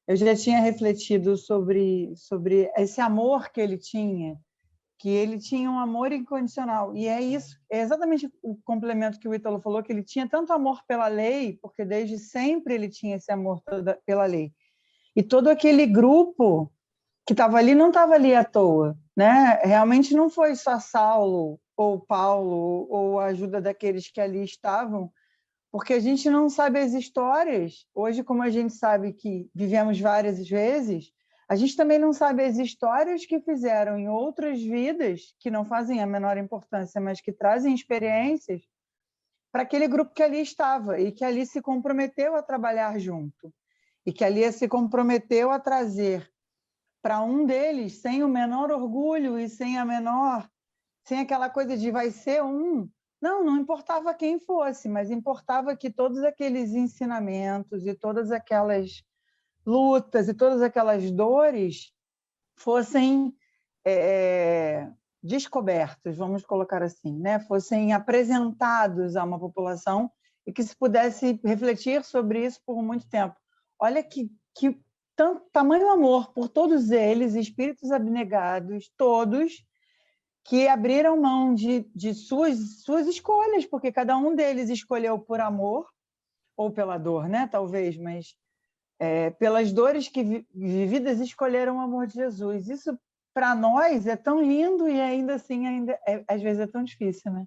eu já tinha refletido sobre esse amor que ele tinha, que ele tinha um amor incondicional. E é isso, é exatamente o complemento que o Ítalo falou, que ele tinha tanto amor pela lei, porque desde sempre ele tinha esse amor pela lei. E todo aquele grupo que estava ali não estava ali à toa, né? Realmente não foi só Saulo ou Paulo ou a ajuda daqueles que ali estavam, porque a gente não sabe as histórias. Hoje, como a gente sabe que vivemos várias vezes, a gente também não sabe as histórias que fizeram em outras vidas, que não fazem a menor importância, mas que trazem experiências para aquele grupo que ali estava e que ali se comprometeu a trabalhar junto e que ali se comprometeu a trazer para um deles, sem o menor orgulho e sem aquela coisa de vai ser um. Não importava quem fosse, mas importava que todos aqueles ensinamentos e todas aquelas lutas e todas aquelas dores fossem descobertos, vamos colocar assim, né? Fossem apresentados a uma população e que se pudesse refletir sobre isso por muito tempo. Olha que tamanho amor por todos eles, espíritos abnegados, todos, que abriram mão de suas escolhas, porque cada um deles escolheu por amor, ou pela dor, né? Talvez, mas pelas dores que vividas escolheram o amor de Jesus. Isso, para nós, é tão lindo e ainda assim, às vezes é tão difícil, né?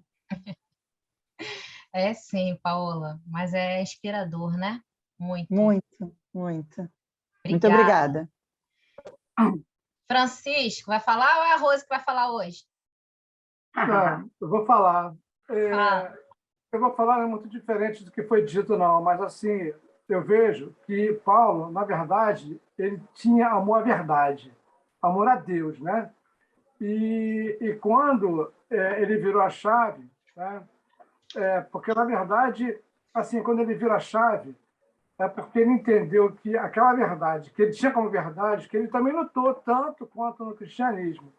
É sim, Paola, mas é inspirador, né? Muito.
Muito, muito. Muito obrigada.
Francisco, vai falar ou é a Rose que vai falar hoje?
Eu vou falar. Eu vou falar, é muito diferente do que foi dito, não, mas assim, eu vejo que Paulo, na verdade, ele tinha amor à verdade, amor a Deus, né? E quando ele virou a chave, né? Porque, na verdade, assim, quando ele vira a chave, é porque ele entendeu que aquela verdade, que ele tinha como verdade, que ele também lutou tanto quanto no cristianismo,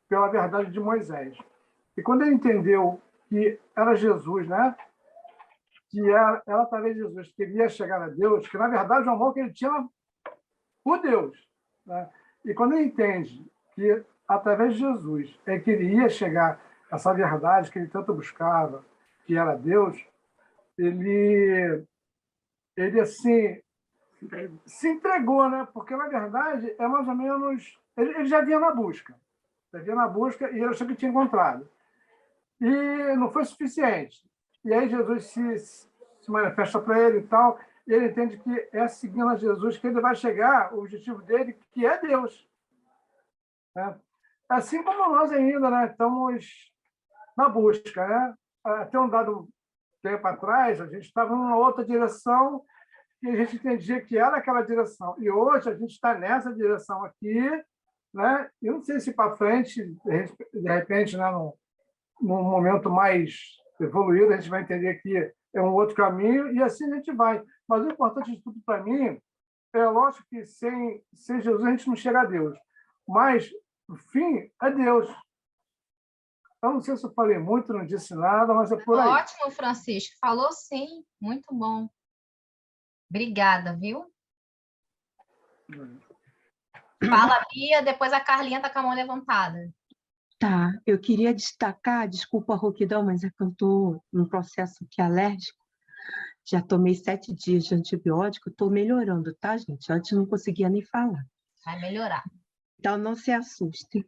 pela verdade de Moisés. E quando ele entendeu que era Jesus, né? Que era através de Jesus que ele ia chegar a Deus, que na verdade o amor que ele tinha por Deus, né? E quando ele entende que através de Jesus é que ele ia chegar a essa verdade que ele tanto buscava, que era Deus, ele assim se entregou, né? Porque na verdade é mais ou menos ele já vinha na busca, e ele achou que tinha encontrado. E não foi suficiente. E aí Jesus se manifesta para ele e tal, e ele entende que é seguindo a Jesus que ele vai chegar ao objetivo dele, que é Deus. Né? Assim como nós ainda, né, estamos na busca. Né? Até um dado tempo atrás, a gente estava numa outra direção e a gente entendia que era aquela direção. E hoje a gente está nessa direção aqui, né? Eu não sei se para frente, de repente, né, num momento mais evoluído, a gente vai entender que é um outro caminho, e assim a gente vai. Mas o importante de tudo para mim é, lógico que sem Jesus a gente não chega a Deus, mas o fim é Deus. Eu não sei se eu falei muito, não disse nada, mas é por aí.
Ótimo, Francisco. Falou sim. Muito bom. Obrigada, viu? Fala, Bia, depois a Carlinha está com a mão levantada.
Tá, eu queria destacar, desculpa a rouquidão, mas é que eu estou num processo aqui alérgico. Já tomei 7 dias de antibiótico, estou melhorando, tá, gente? Antes não conseguia nem falar.
Vai melhorar.
Então, não se assustem.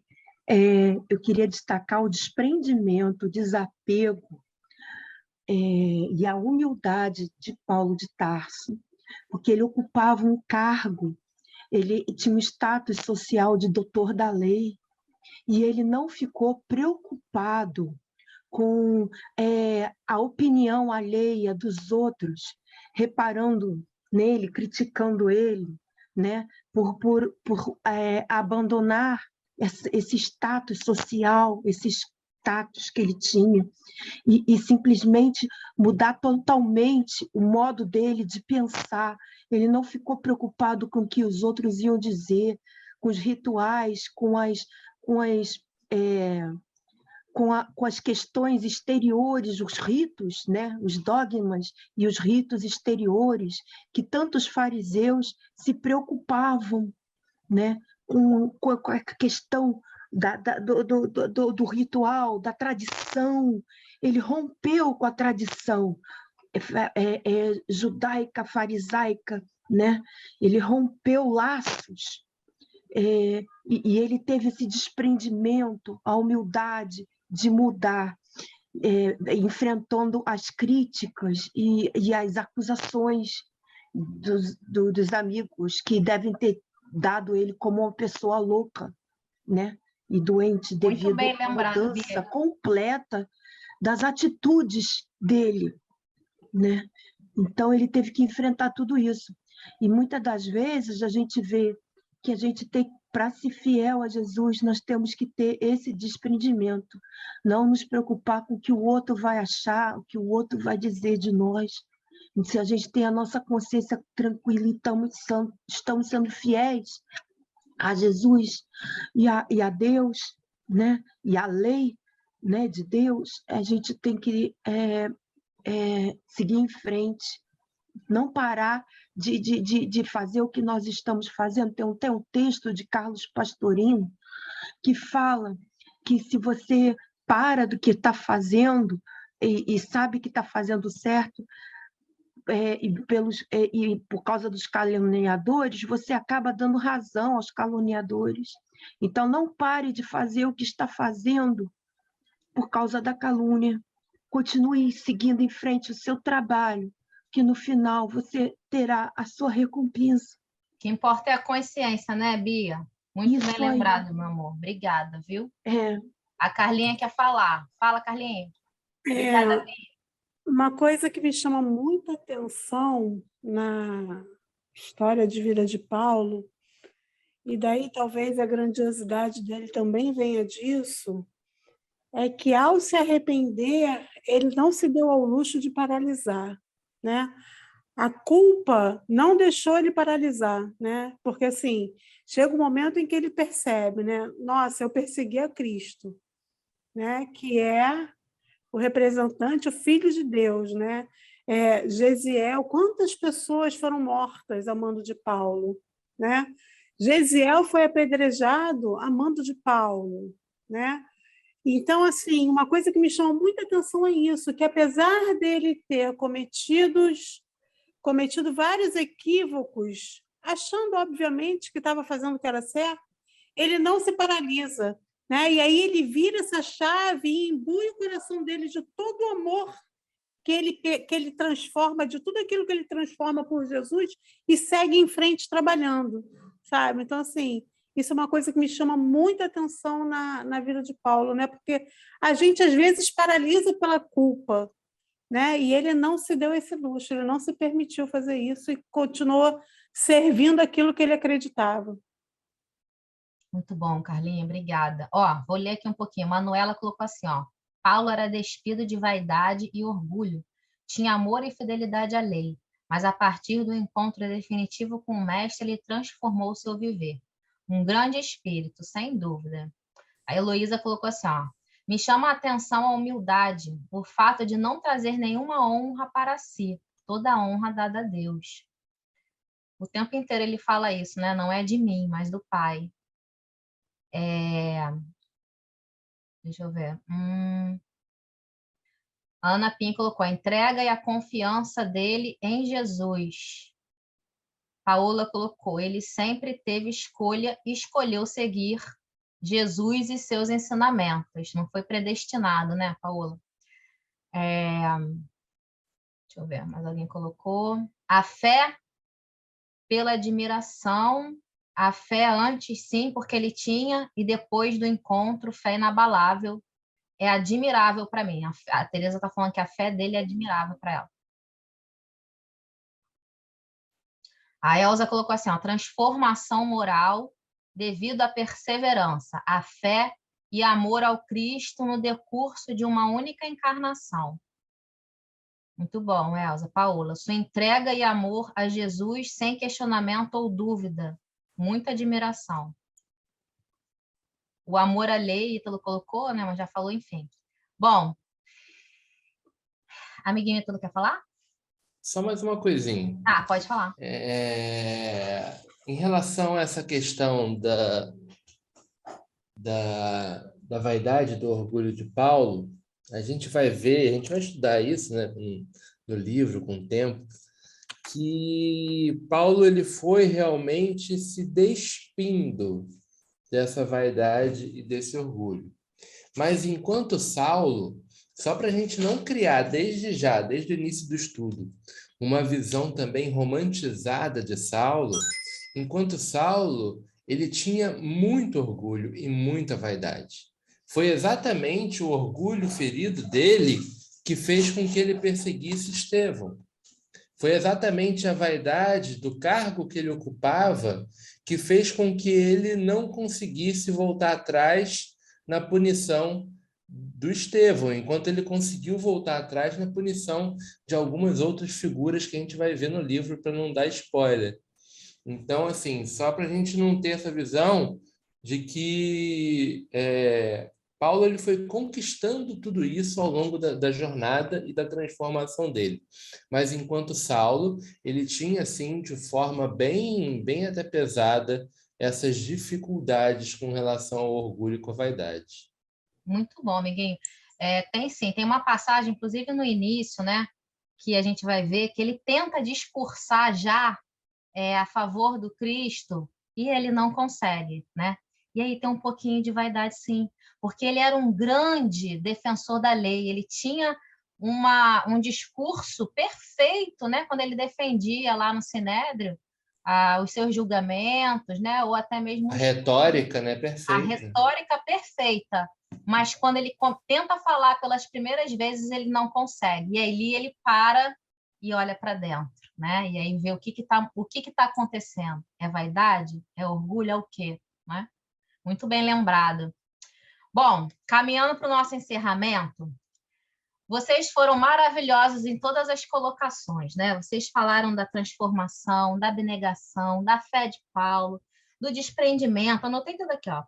Eu queria destacar o desprendimento, o desapego e a humildade de Paulo de Tarso, porque ele ocupava um cargo, ele tinha um status social de doutor da lei, e ele não ficou preocupado com a opinião alheia dos outros, reparando nele, criticando ele, né? por abandonar esse status social, esse status que ele tinha, e simplesmente mudar totalmente o modo dele de pensar. Ele não ficou preocupado com o que os outros iam dizer, com os rituais, com as questões exteriores, os ritos, né? Os dogmas e os ritos exteriores, que tantos fariseus se preocupavam, né? com a questão do ritual, da tradição. Ele rompeu com a tradição judaica, farisaica, né? Ele rompeu laços, e ele teve esse desprendimento, a humildade de mudar, enfrentando as críticas e as acusações dos amigos, que devem ter dado ele como uma pessoa louca, né? E doente, devido à mudança completa das atitudes dele, né? Então, ele teve que enfrentar tudo isso. E muitas das vezes a gente vê que a gente tem, para ser fiel a Jesus, nós temos que ter esse desprendimento, não nos preocupar com o que o outro vai achar, o que o outro vai dizer de nós. E se a gente tem a nossa consciência tranquila, então estamos sendo fiéis a Jesus e a Deus, né? E a lei, né, de Deus, a gente tem que seguir em frente, não parar de fazer o que nós estamos fazendo. Tem um texto de Carlos Pastorino que fala que se você para do que está fazendo e sabe que está fazendo certo, e por causa dos caluniadores, você acaba dando razão aos caluniadores. Então, não pare de fazer o que está fazendo por causa da calúnia. Continue seguindo em frente o seu trabalho, que no final você terá a sua recompensa.
O que importa é a consciência, né, Bia? Muito
Isso
bem lembrado,
aí.
meu amor. Obrigada, viu? A Carlinha quer falar. Fala, Carlinha. Obrigada, Bia.
Uma coisa que me chama muita atenção na história de vida de Paulo, e daí talvez a grandiosidade dele também venha disso, é que, ao se arrepender, ele não se deu ao luxo de paralisar, né? A culpa não deixou ele paralisar, né? Porque, assim, chega um momento em que ele percebe, né? Nossa, eu persegui a Cristo, né? Que é o representante, o Filho de Deus, né? Gesiel, quantas pessoas foram mortas a mando de Paulo, né? Gesiel foi apedrejado a mando de Paulo, né? Então, assim, uma coisa que me chama muita atenção é isso, que apesar dele ter cometido vários equívocos, achando, obviamente, que estava fazendo o que era certo, ele não se paralisa, né? E aí ele vira essa chave e imbui o coração dele de todo o amor que ele transforma, de tudo aquilo que ele transforma por Jesus, e segue em frente trabalhando, sabe? Então, assim, isso é uma coisa que me chama muita atenção na vida de Paulo, né? Porque a gente, às vezes, paralisa pela culpa, né? E ele não se deu esse luxo, ele não se permitiu fazer isso e continuou servindo aquilo que ele acreditava.
Muito bom, Carlinha, obrigada. Ó, vou ler aqui um pouquinho. Manuela colocou assim, ó. Paulo era despido de vaidade e orgulho, tinha amor e fidelidade à lei, mas a partir do encontro definitivo com o mestre, ele transformou o seu viver. Um grande espírito, sem dúvida. A Heloísa colocou assim, ó. Me chama a atenção a humildade, o fato de não trazer nenhuma honra para si, toda a honra dada a Deus. O tempo inteiro ele fala isso, né? Não é de mim, mas do Pai. Deixa eu ver. A Ana Pinho colocou a entrega e a confiança dele em Jesus. Paola colocou, ele sempre teve escolha e escolheu seguir Jesus e seus ensinamentos. Não foi predestinado, né, Paola? Deixa eu ver, mais alguém colocou. A fé pela admiração, a fé antes, sim, porque ele tinha, e depois do encontro, fé inabalável. É admirável para mim. A Teresa está falando que a fé dele é admirável para ela. A Elza colocou assim, ó, transformação moral devido à perseverança, à fé e amor ao Cristo no decurso de uma única encarnação. Muito bom, Elza. Paola, sua entrega e amor a Jesus sem questionamento ou dúvida. Muita admiração. O amor à lei, Ítalo colocou, né? Mas já falou, enfim. Bom, amiguinho Ítalo quer falar?
Só mais uma coisinha.
Ah, pode falar.
Em relação a essa questão da vaidade, do orgulho de Paulo, a gente vai ver, a gente vai estudar isso, né, no livro, com o tempo, que Paulo ele foi realmente se despindo dessa vaidade e desse orgulho. Mas enquanto Saulo, só para a gente não criar desde já, desde o início do estudo, uma visão também romantizada de Saulo, enquanto Saulo, ele tinha muito orgulho e muita vaidade. Foi exatamente o orgulho ferido dele que fez com que ele perseguisse Estevão. Foi exatamente a vaidade do cargo que ele ocupava que fez com que ele não conseguisse voltar atrás na punição do Estevão, enquanto ele conseguiu voltar atrás na punição de algumas outras figuras que a gente vai ver no livro para não dar spoiler. Então, assim, só para a gente não ter essa visão de que Paulo ele foi conquistando tudo isso ao longo da jornada e da transformação dele. Mas enquanto Saulo, ele tinha, assim, de forma bem até pesada, essas dificuldades com relação ao orgulho e com a vaidade.
Muito bom, amiguinho. Tem sim, tem uma passagem, inclusive no início, né, que a gente vai ver que ele tenta discursar já a favor do Cristo e ele não consegue, né? E aí tem um pouquinho de vaidade, sim, porque ele era um grande defensor da lei, ele tinha um discurso perfeito, né? Quando ele defendia lá no Sinédrio os seus julgamentos, né? Ou até mesmo...
A retórica, né? Perfeita.
A retórica perfeita, mas quando ele tenta falar pelas primeiras vezes, ele não consegue. E aí ele para e olha para dentro, né? E aí vê o que está acontecendo. É vaidade? É orgulho? É o quê? Né? Muito bem lembrado. Bom, caminhando para o nosso encerramento, vocês foram maravilhosos em todas as colocações, né? Vocês falaram da transformação, da abnegação, da fé de Paulo, do desprendimento, anotei tudo aqui, ó,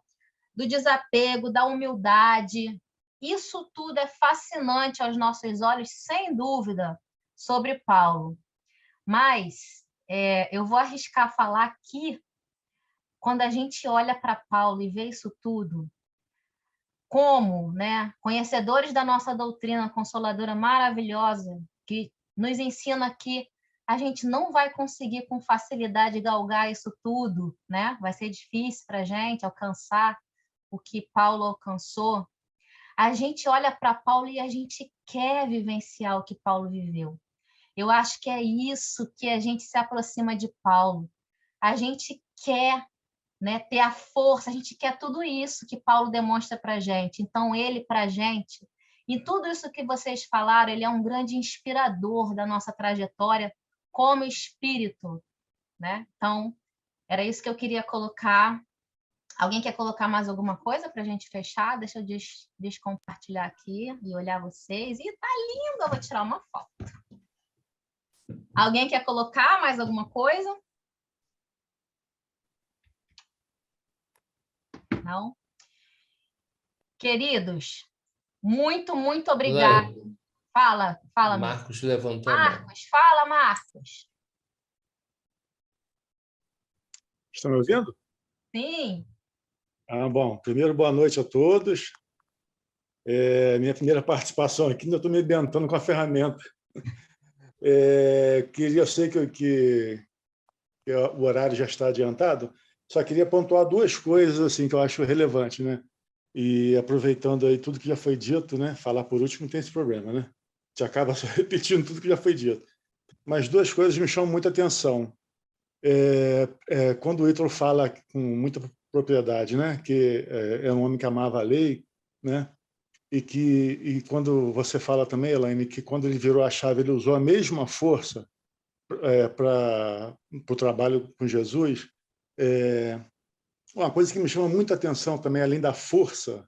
do desapego, da humildade. Isso tudo é fascinante aos nossos olhos, sem dúvida, sobre Paulo. Mas eu vou arriscar falar que, quando a gente olha para Paulo e vê isso tudo, como, né, conhecedores da nossa doutrina consoladora maravilhosa, que nos ensina que a gente não vai conseguir com facilidade galgar isso tudo, né? Vai ser difícil para a gente alcançar o que Paulo alcançou. A gente olha para Paulo e a gente quer vivenciar o que Paulo viveu. Eu acho que é isso que a gente se aproxima de Paulo. A gente quer, né, ter a força, a gente quer tudo isso que Paulo demonstra para a gente. Então, ele, para a gente, e tudo isso que vocês falaram, ele é um grande inspirador da nossa trajetória como espírito, né? Então, era isso que eu queria colocar. Alguém quer colocar mais alguma coisa para a gente fechar? Deixa eu descompartilhar aqui e olhar vocês. Ih, tá lindo! Eu vou tirar uma foto. Alguém quer colocar mais alguma coisa? Não? Queridos, muito obrigada. Fala,
Marcos levantou a mão.
Marcos, fala, Marcos.
Estão me ouvindo?
Sim.
Bom, primeiro, boa noite a todos. Minha primeira participação aqui, ainda estou me ambientando com a ferramenta. Eu sei que o horário já está adiantado, só queria pontuar duas coisas assim, que eu acho relevante, né? E aproveitando aí tudo que já foi dito, né? Falar por último não tem esse problema, né? A gente acaba só repetindo tudo que já foi dito. Mas duas coisas me chamam muita atenção. Quando o Ítalo fala com muita propriedade, né? Que é um homem que amava a lei, né? E quando você fala também, Elaine, que quando ele virou a chave, ele usou a mesma força para o trabalho com Jesus. Uma coisa que me chama muita atenção também, além da força,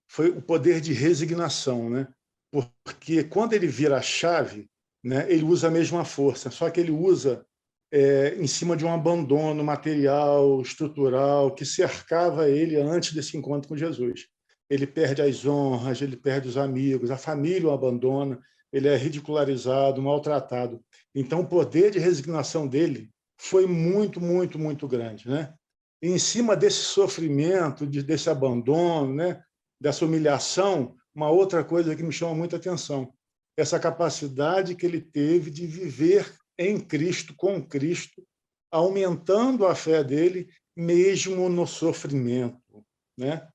foi o poder de resignação, né? Porque quando ele vira a chave, né, ele usa a mesma força, só que ele usa em cima de um abandono material, estrutural, que cercava ele antes desse encontro com Jesus. Ele perde as honras, ele perde os amigos, a família o abandona, ele é ridicularizado, maltratado. Então, o poder de resignação dele foi muito grande, né? E, em cima desse sofrimento, desse abandono, né, dessa humilhação, uma outra coisa que me chama muita atenção, essa capacidade que ele teve de viver em Cristo, com Cristo, aumentando a fé dele, mesmo no sofrimento, né?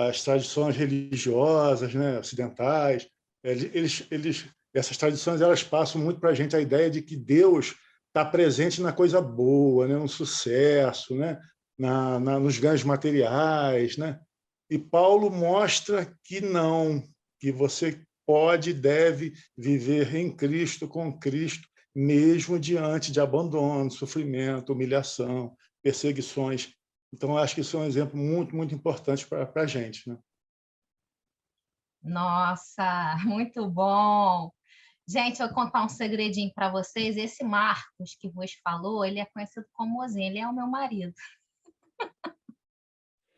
As tradições religiosas, né, ocidentais, essas tradições elas passam muito para a gente a ideia de que Deus está presente na coisa boa, né, no sucesso, né, nos ganhos materiais, né? E Paulo mostra que não, que você pode e deve viver em Cristo, com Cristo, mesmo diante de abandono, sofrimento, humilhação, perseguições. Então, eu acho que isso é um exemplo muito, muito importante para a gente, né?
Nossa, muito bom! Gente, eu vou contar um segredinho para vocês. Esse Marcos que vos falou, ele é conhecido como Mozinho, ele é o meu marido.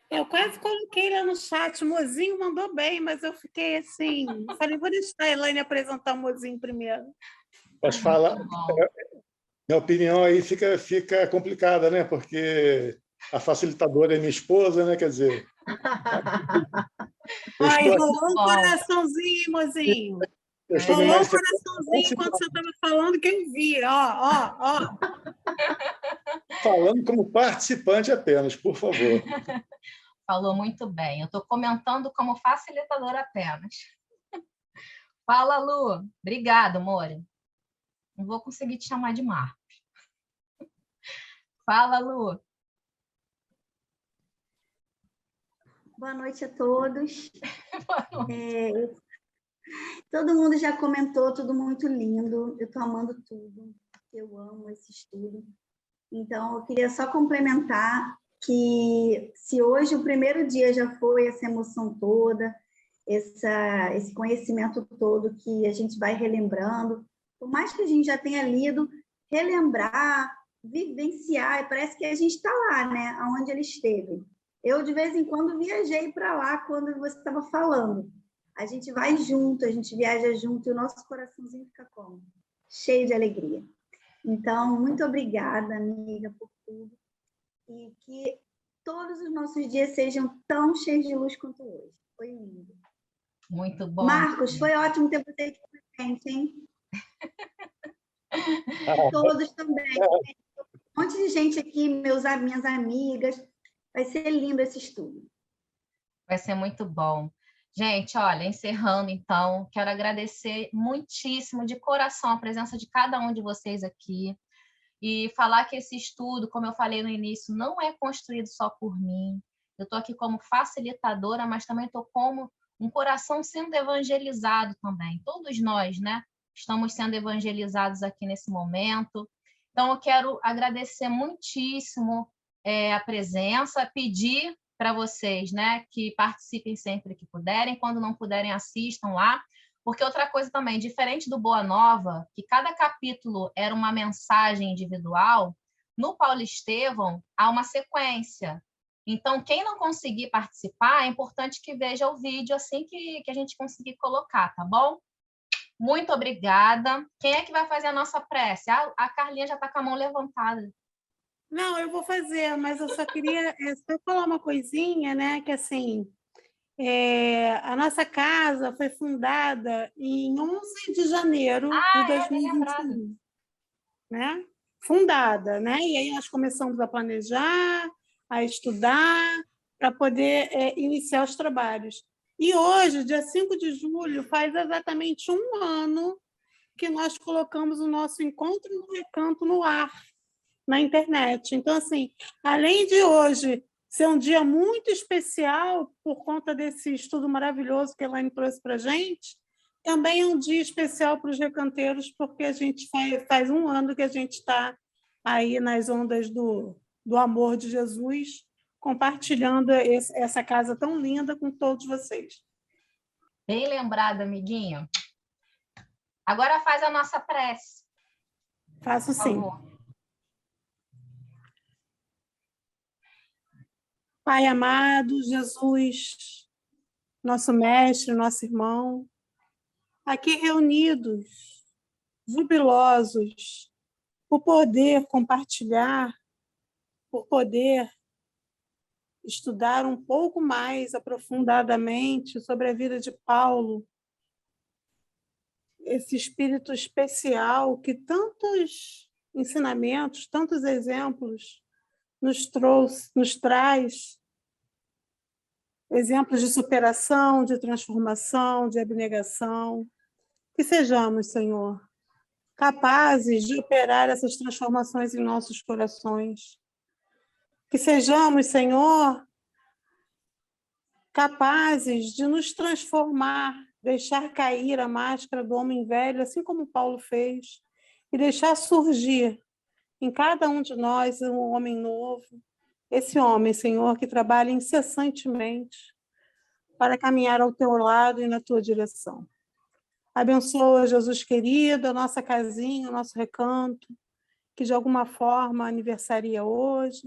Eu quase coloquei lá no chat, o Mozinho mandou bem, mas eu fiquei assim, falei, vou deixar a Elaine apresentar o Mozinho primeiro.
Posso falar? Minha opinião aí fica complicada, né? Porque a facilitadora é minha esposa, né? Quer dizer...
Ai, rolou um coraçãozinho, Mozinho. Rolou um coraçãozinho enquanto você estava falando, que eu vi, ó.
Falando como participante apenas, por favor.
Falou muito bem. Eu estou comentando como facilitadora apenas. Fala, Lu. Obrigada, More. Não vou conseguir te chamar de Marcos. Fala, Lu.
Boa noite a todos.
Boa noite.
Todo mundo já comentou, tudo muito lindo. Eu estou amando tudo. Eu amo esse estudo. Então, eu queria só complementar que se hoje o primeiro dia já foi essa emoção toda, esse conhecimento todo que a gente vai relembrando, por mais que a gente já tenha lido, relembrar, vivenciar, e parece que a gente está lá, né, onde ele esteve. Eu, de vez em quando, viajei para lá quando você estava falando. A gente vai junto, a gente viaja junto e o nosso coraçãozinho fica como? Cheio de alegria. Então, muito obrigada, amiga, por tudo. E que todos os nossos dias sejam tão cheios de luz quanto hoje. Foi lindo.
Muito bom.
Marcos, foi ótimo ter você aqui com a gente, hein? Todos também. Um monte de gente aqui, minhas amigas. Vai ser lindo esse estudo.
Vai ser muito bom. Gente, olha, encerrando então, quero agradecer muitíssimo de coração a presença de cada um de vocês aqui e falar que esse estudo, como eu falei no início, não é construído só por mim. Eu estou aqui como facilitadora, mas também estou como um coração sendo evangelizado também. Todos nós, né? Estamos sendo evangelizados aqui nesse momento. Então, eu quero agradecer muitíssimo a presença, pedir para vocês, né, que participem sempre que puderem, quando não puderem, assistam lá, porque outra coisa também, diferente do Boa Nova, que cada capítulo era uma mensagem individual, no Paulo Estevão há uma sequência. Então, quem não conseguir participar, é importante que veja o vídeo assim que a gente conseguir colocar, tá bom? Muito obrigada. Quem é que vai fazer a nossa prece? A Carlinha já está com a mão levantada.
Não, eu vou fazer, mas eu só queria só falar uma coisinha, né? Que assim, a nossa casa foi fundada em 11 de janeiro de 2021, né? Fundada, né? E aí nós começamos a planejar, a estudar, para poder iniciar os trabalhos. E hoje, dia 5 de julho, faz exatamente 1 ano que nós colocamos o nosso Encontro no Recanto no ar, na internet. Então, assim, além de hoje ser um dia muito especial por conta desse estudo maravilhoso que a Elaine trouxe para a gente, também é um dia especial para os recanteiros, porque a gente faz 1 ano que a gente está aí nas ondas do amor de Jesus, compartilhando essa casa tão linda com todos vocês.
Bem lembrado, amiguinho. Agora faz a nossa prece.
Faço sim. Pai amado, Jesus, nosso mestre, nosso irmão, aqui reunidos, jubilosos, por poder compartilhar, por poder estudar um pouco mais aprofundadamente sobre a vida de Paulo, esse espírito especial que tantos ensinamentos, tantos exemplos nos traz, exemplos de superação, de transformação, de abnegação. Que sejamos, Senhor, capazes de operar essas transformações em nossos corações. Que sejamos, Senhor, capazes de nos transformar, deixar cair a máscara do homem velho, assim como Paulo fez, e deixar surgir em cada um de nós um homem novo, esse homem, Senhor, que trabalha incessantemente para caminhar ao teu lado e na tua direção. Abençoa, Jesus querido, a nossa casinha, o nosso recanto, que de alguma forma aniversaria hoje.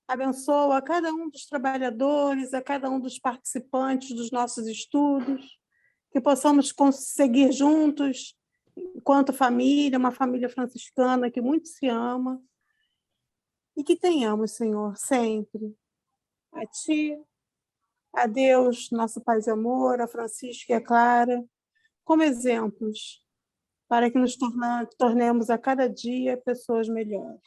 Abençoa a cada um dos trabalhadores, a cada um dos participantes dos nossos estudos, que possamos conseguir juntos, enquanto família, uma família franciscana que muito se ama, e que tenhamos, Senhor, sempre a Ti, a Deus, nosso Pai de amor, a Francisco e a Clara, como exemplos, para que nos tornemos a cada dia pessoas melhores.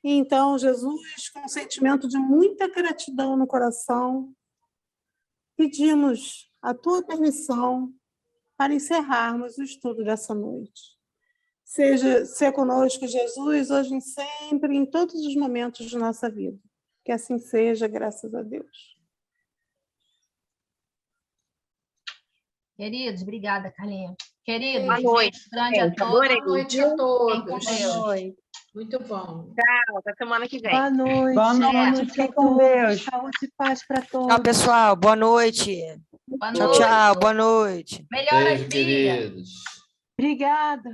E então, Jesus, com um sentimento de muita gratidão no coração, pedimos a Tua permissão para encerrarmos o estudo dessa noite. Seja conosco, Jesus, hoje e sempre, em todos os momentos de nossa vida. Que assim seja, graças a Deus.
Queridos, obrigada, Carlinha. Queridos,
boa noite,
grande a todos.
Boa
noite a todos.
Com Deus.
Boa noite. Muito bom.
Tchau, até semana que vem.
Boa noite.
Boa noite, fiquem com Deus.
Saúde e paz para todos.
Tchau, pessoal. Boa noite.
Boa
Tchau,
noite.
tchau. Boa noite.
Melhoras,
Beijo,
Bia.
queridos.
Obrigada.